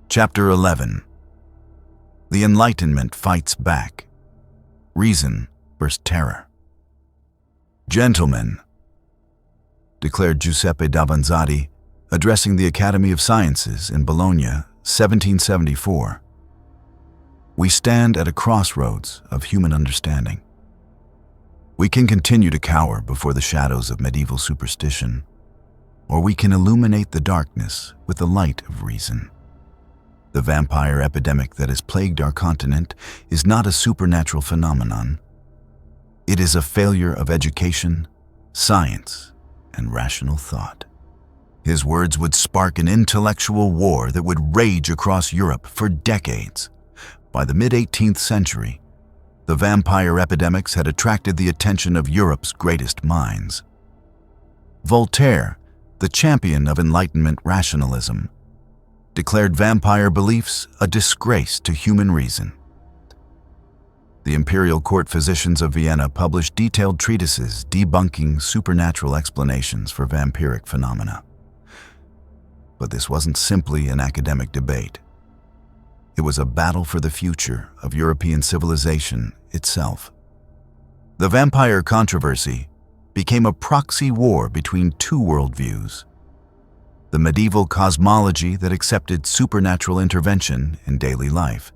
Chapter 11. The Enlightenment fights back. Reason versus terror. "Gentlemen," declared Giuseppe d'Avanzati, addressing the Academy of Sciences in Bologna, 1774. "We stand at a crossroads of human understanding. We can continue to cower before the shadows of medieval superstition, or we can illuminate the darkness with the light of reason. The vampire epidemic that has plagued our continent is not a supernatural phenomenon. It is a failure of education, science, and rational thought." His words would spark an intellectual war that would rage across Europe for decades. By the mid-18th century, the vampire epidemics had attracted the attention of Europe's greatest minds. Voltaire, the champion of Enlightenment rationalism, declared vampire beliefs a disgrace to human reason. The imperial court physicians of Vienna published detailed treatises debunking supernatural explanations for vampiric phenomena. But this wasn't simply an academic debate. It was a battle for the future of European civilization itself. The vampire controversy became a proxy war between two worldviews: the medieval cosmology that accepted supernatural intervention in daily life,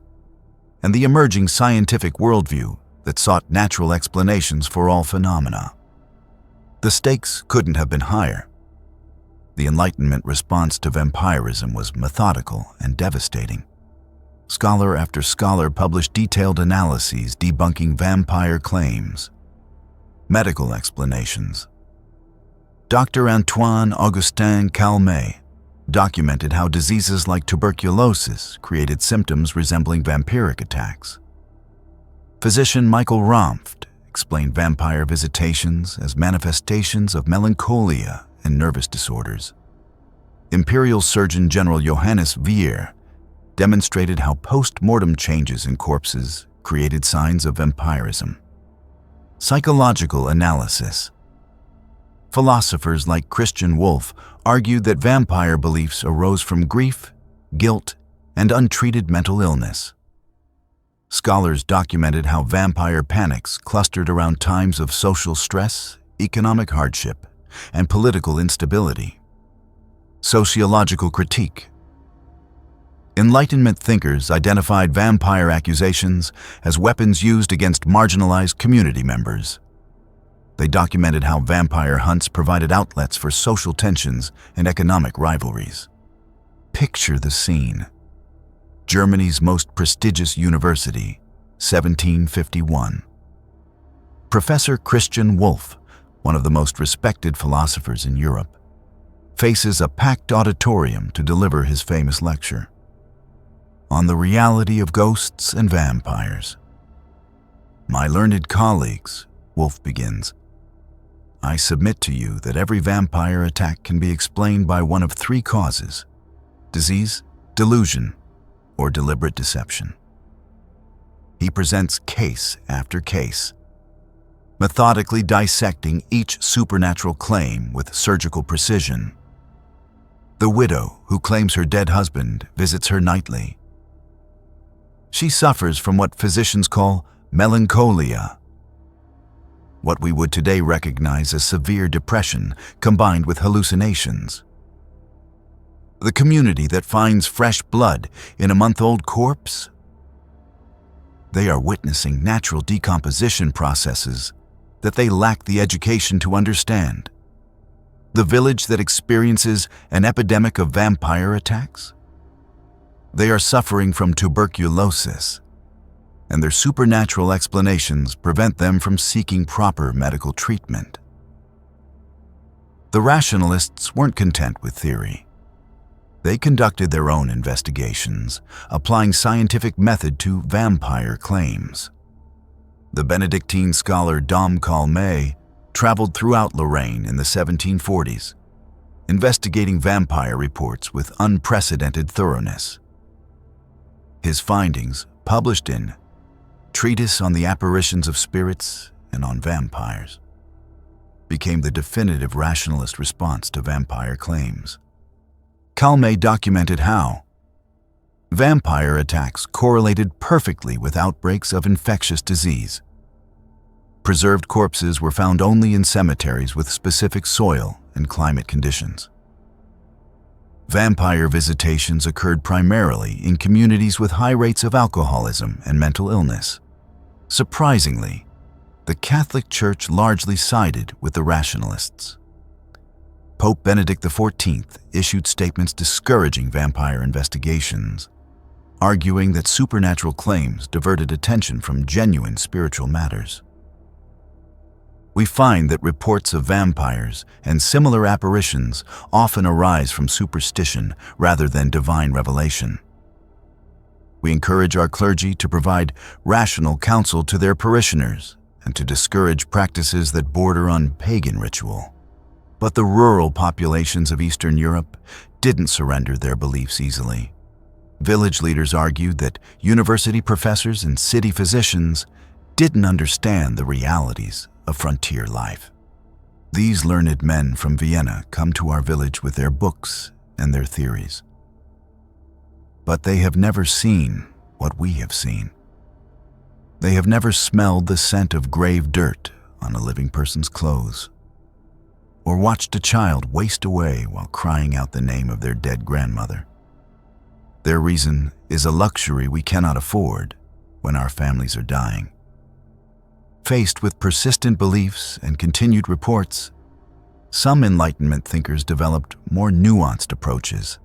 and the emerging scientific worldview that sought natural explanations for all phenomena. The stakes couldn't have been higher. The Enlightenment response to vampirism was methodical and devastating. Scholar after scholar published detailed analyses debunking vampire claims. Medical explanations. Dr. Antoine Augustin Calmet documented how diseases like tuberculosis created symptoms resembling vampiric attacks. Physician Michael Ramft explained vampire visitations as manifestations of melancholia and nervous disorders. Imperial Surgeon General Johannes Vier demonstrated how post-mortem changes in corpses created signs of vampirism. Psychological analysis. Philosophers like Christian Wolff argued that vampire beliefs arose from grief, guilt, and untreated mental illness. Scholars documented how vampire panics clustered around times of social stress, economic hardship, and political instability. Sociological critique. Enlightenment thinkers identified vampire accusations as weapons used against marginalized community members. They documented how vampire hunts provided outlets for social tensions and economic rivalries. Picture the scene. Germany's most prestigious university, 1751. Professor Christian Wolff, one of the most respected philosophers in Europe, faces a packed auditorium to deliver his famous lecture on the reality of ghosts and vampires. "My learned colleagues," Wolff begins, "I submit to you that every vampire attack can be explained by one of three causes: disease, delusion, or deliberate deception." He presents case after case, methodically dissecting each supernatural claim with surgical precision. The widow who claims her dead husband visits her nightly. She suffers from what physicians call melancholia, what we would today recognize as severe depression combined with hallucinations. The community that finds fresh blood in a month-old corpse, they are witnessing natural decomposition processes that they lack the education to understand. The village that experiences an epidemic of vampire attacks, they are suffering from tuberculosis, and their supernatural explanations prevent them from seeking proper medical treatment. The rationalists weren't content with theory. They conducted their own investigations, applying scientific method to vampire claims. The Benedictine scholar Dom Calmet traveled throughout Lorraine in the 1740s, investigating vampire reports with unprecedented thoroughness. His findings, published in Treatise on the Apparitions of Spirits and on Vampires, became the definitive rationalist response to vampire claims. Calmet documented how vampire attacks correlated perfectly with outbreaks of infectious disease. Preserved corpses were found only in cemeteries with specific soil and climate conditions. Vampire visitations occurred primarily in communities with high rates of alcoholism and mental illness. Surprisingly, the Catholic Church largely sided with the rationalists. Pope Benedict XIV issued statements discouraging vampire investigations, arguing that supernatural claims diverted attention from genuine spiritual matters. We find that reports of vampires and similar apparitions often arise from superstition rather than divine revelation. We encourage our clergy to provide rational counsel to their parishioners and to discourage practices that border on pagan ritual. But the rural populations of Eastern Europe didn't surrender their beliefs easily. Village leaders argued that university professors and city physicians didn't understand the realities of frontier life. These learned men from Vienna come to our village with their books and their theories. But they have never seen what we have seen. They have never smelled the scent of grave dirt on a living person's clothes, or watched a child waste away while crying out the name of their dead grandmother. Their reason is a luxury we cannot afford when our families are dying. Faced with persistent beliefs and continued reports, some Enlightenment thinkers developed more nuanced approaches.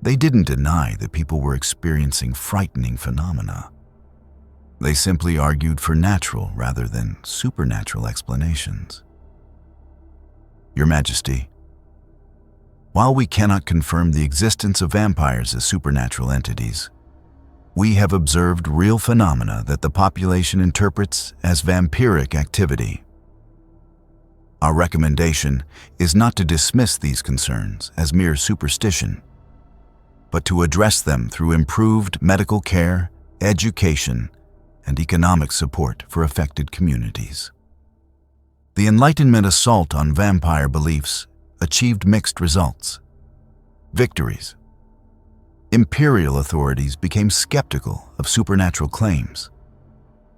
They didn't deny that people were experiencing frightening phenomena. They simply argued for natural rather than supernatural explanations. Your Majesty, while we cannot confirm the existence of vampires as supernatural entities, we have observed real phenomena that the population interprets as vampiric activity. Our recommendation is not to dismiss these concerns as mere superstition, but to address them through improved medical care, education, and economic support for affected communities. The Enlightenment assault on vampire beliefs achieved mixed results. Victories. Imperial authorities became skeptical of supernatural claims.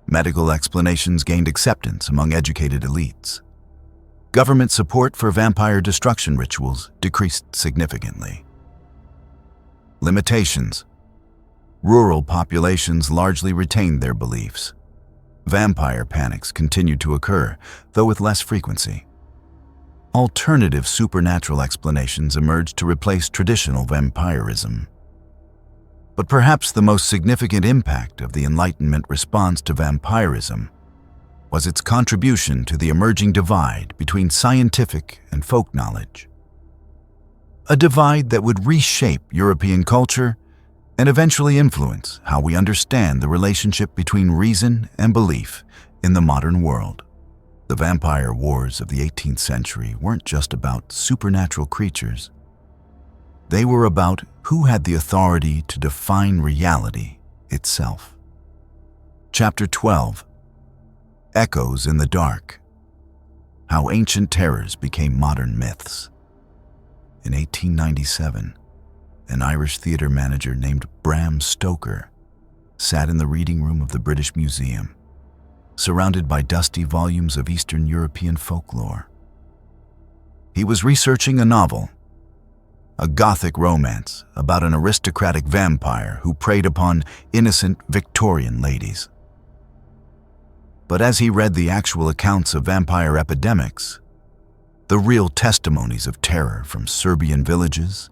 Medical explanations gained acceptance among educated elites. Government support for vampire destruction rituals decreased significantly. Limitations. Rural populations largely retained their beliefs. Vampire panics continued to occur, though with less frequency. Alternative supernatural explanations emerged to replace traditional vampirism. But perhaps the most significant impact of the Enlightenment response to vampirism was its contribution to the emerging divide between scientific and folk knowledge. A divide that would reshape European culture and eventually influence how we understand the relationship between reason and belief in the modern world. The vampire wars of the 18th century weren't just about supernatural creatures. They were about who had the authority to define reality itself. Chapter 12. Echoes in the Dark. How Ancient Terrors Became Modern Myths. In 1897, an Irish theater manager named Bram Stoker sat in the reading room of the British Museum, surrounded by dusty volumes of Eastern European folklore. He was researching a novel, a Gothic romance about an aristocratic vampire who preyed upon innocent Victorian ladies. But as he read the actual accounts of vampire epidemics, the real testimonies of terror from Serbian villages,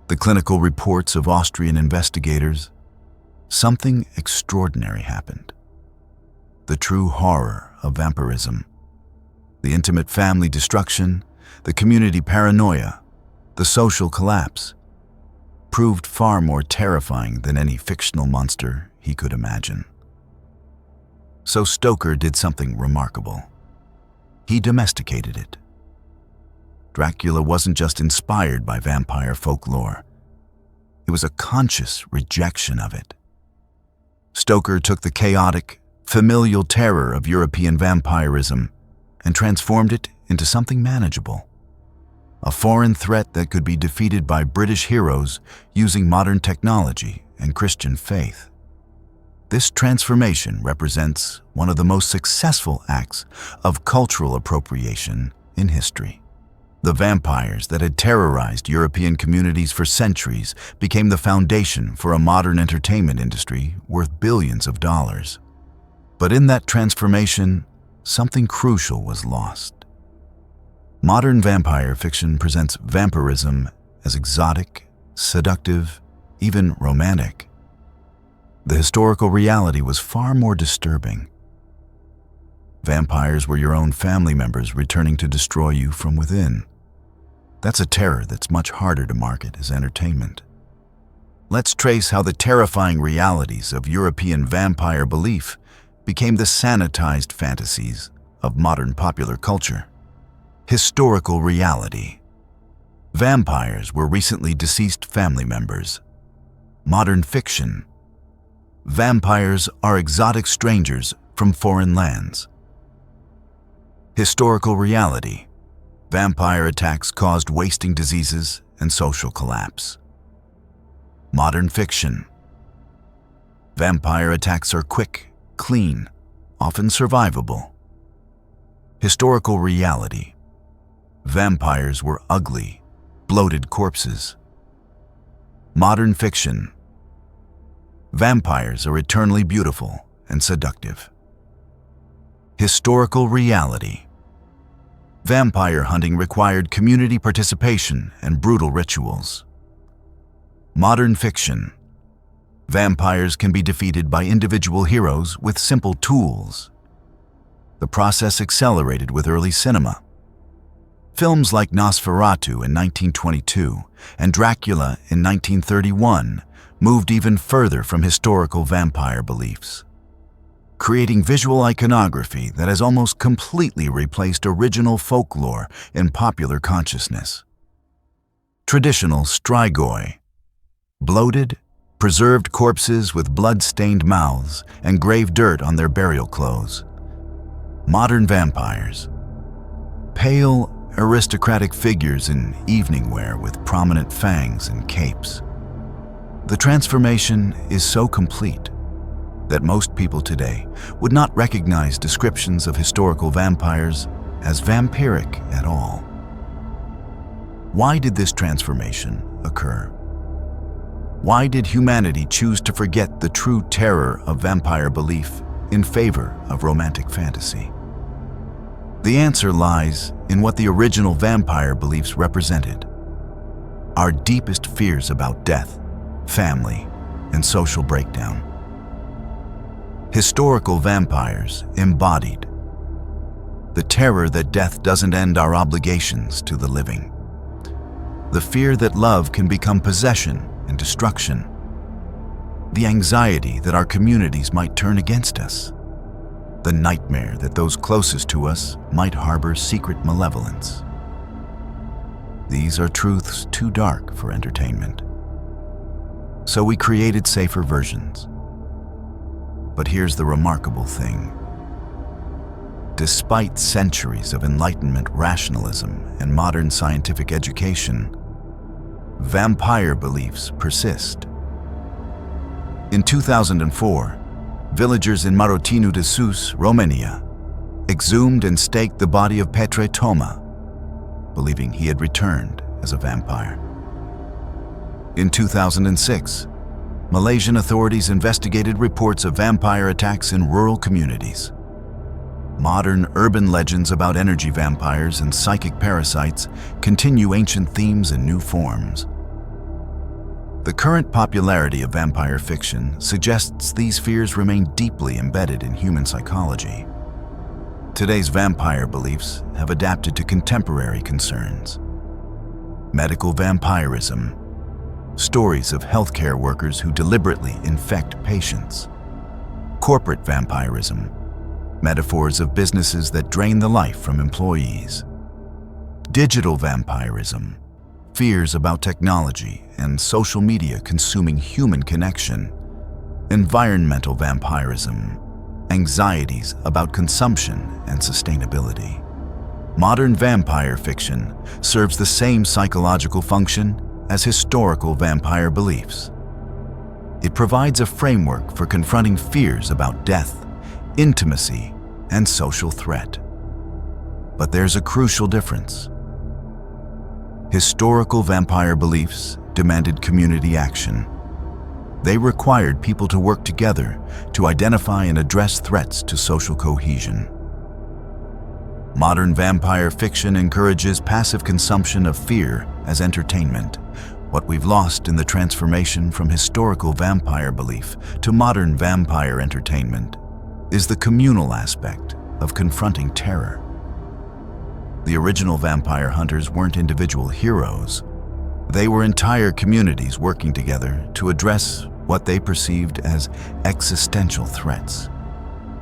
the clinical reports of Austrian investigators, something extraordinary happened. The true horror of vampirism, the intimate family destruction, the community paranoia, the social collapse, proved far more terrifying than any fictional monster he could imagine. So Stoker did something remarkable. He domesticated it. Dracula wasn't just inspired by vampire folklore. It was a conscious rejection of it. Stoker took the chaotic, familial terror of European vampirism and transformed it into something manageable. A foreign threat that could be defeated by British heroes using modern technology and Christian faith. This transformation represents one of the most successful acts of cultural appropriation in history. The vampires that had terrorized European communities for centuries became the foundation for a modern entertainment industry worth billions of dollars. But in that transformation, something crucial was lost. Modern vampire fiction presents vampirism as exotic, seductive, even romantic. The historical reality was far more disturbing. Vampires were your own family members returning to destroy you from within. That's a terror that's much harder to market as entertainment. Let's trace how the terrifying realities of European vampire belief became the sanitized fantasies of modern popular culture. Historical reality. Vampires were recently deceased family members. Modern fiction. Vampires are exotic strangers from foreign lands. Historical reality. Vampire attacks caused wasting diseases and social collapse. Modern fiction. Vampire attacks are quick, clean, often survivable. Historical reality. Vampires were ugly, bloated corpses. Modern fiction. Vampires are eternally beautiful and seductive. Historical reality. Vampire hunting required community participation and brutal rituals. Modern fiction. Vampires can be defeated by individual heroes with simple tools. The process accelerated with early cinema. Films like Nosferatu in 1922 and Dracula in 1931 moved even further from historical vampire beliefs, creating visual iconography that has almost completely replaced original folklore in popular consciousness. Traditional Strigoi. Bloated, preserved corpses with blood-stained mouths and grave dirt on their burial clothes. Modern vampires. Pale, aristocratic figures in evening wear with prominent fangs and capes. The transformation is so complete that most people today would not recognize descriptions of historical vampires as vampiric at all. Why did this transformation occur? Why did humanity choose to forget the true terror of vampire belief in favor of romantic fantasy? The answer lies in what the original vampire beliefs represented: our deepest fears about death, family, and social breakdown. Historical vampires embodied the terror that death doesn't end our obligations to the living, the fear that love can become possession and destruction, the anxiety that our communities might turn against us, the nightmare that those closest to us might harbor secret malevolence. These are truths too dark for entertainment. So we created safer versions. But here's the remarkable thing. Despite centuries of Enlightenment rationalism and modern scientific education, vampire beliefs persist. In 2004, villagers in Marotinu de Sus, Romania, exhumed and staked the body of Petre Toma, believing he had returned as a vampire. In 2006, Malaysian authorities investigated reports of vampire attacks in rural communities. Modern urban legends about energy vampires and psychic parasites continue ancient themes in new forms. The current popularity of vampire fiction suggests these fears remain deeply embedded in human psychology. Today's vampire beliefs have adapted to contemporary concerns: medical vampirism, stories of healthcare workers who deliberately infect patients. Corporate vampirism, metaphors of businesses that drain the life from employees. Digital vampirism, fears about technology and social media consuming human connection. Environmental vampirism, anxieties about consumption and sustainability. Modern vampire fiction serves the same psychological function as historical vampire beliefs. It provides a framework for confronting fears about death, intimacy, and social threat. But there's a crucial difference. Historical vampire beliefs demanded community action. They required people to work together to identify and address threats to social cohesion. Modern vampire fiction encourages passive consumption of fear as entertainment. What we've lost in the transformation from historical vampire belief to modern vampire entertainment is the communal aspect of confronting terror. The original vampire hunters weren't individual heroes. They were entire communities working together to address what they perceived as existential threats.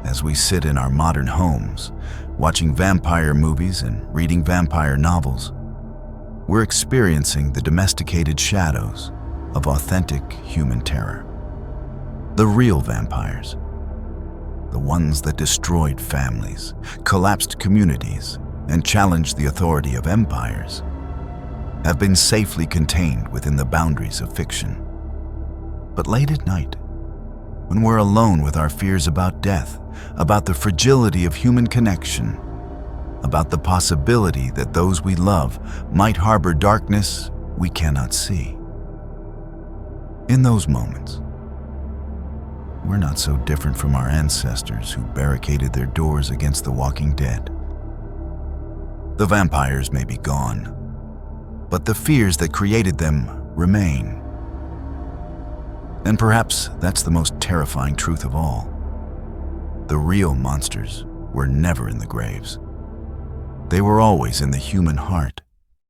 As we sit in our modern homes, watching vampire movies and reading vampire novels, we're experiencing the domesticated shadows of authentic human terror. The real vampires, the ones that destroyed families, collapsed communities, and challenged the authority of empires, have been safely contained within the boundaries of fiction. But late at night, when we're alone with our fears about death, about the fragility of human connection, about the possibility that those we love might harbor darkness we cannot see. In those moments, we're not so different from our ancestors who barricaded their doors against the walking dead. The vampires may be gone, but the fears that created them remain. And perhaps that's the most terrifying truth of all. The real monsters were never in the graves. They were always in the human heart.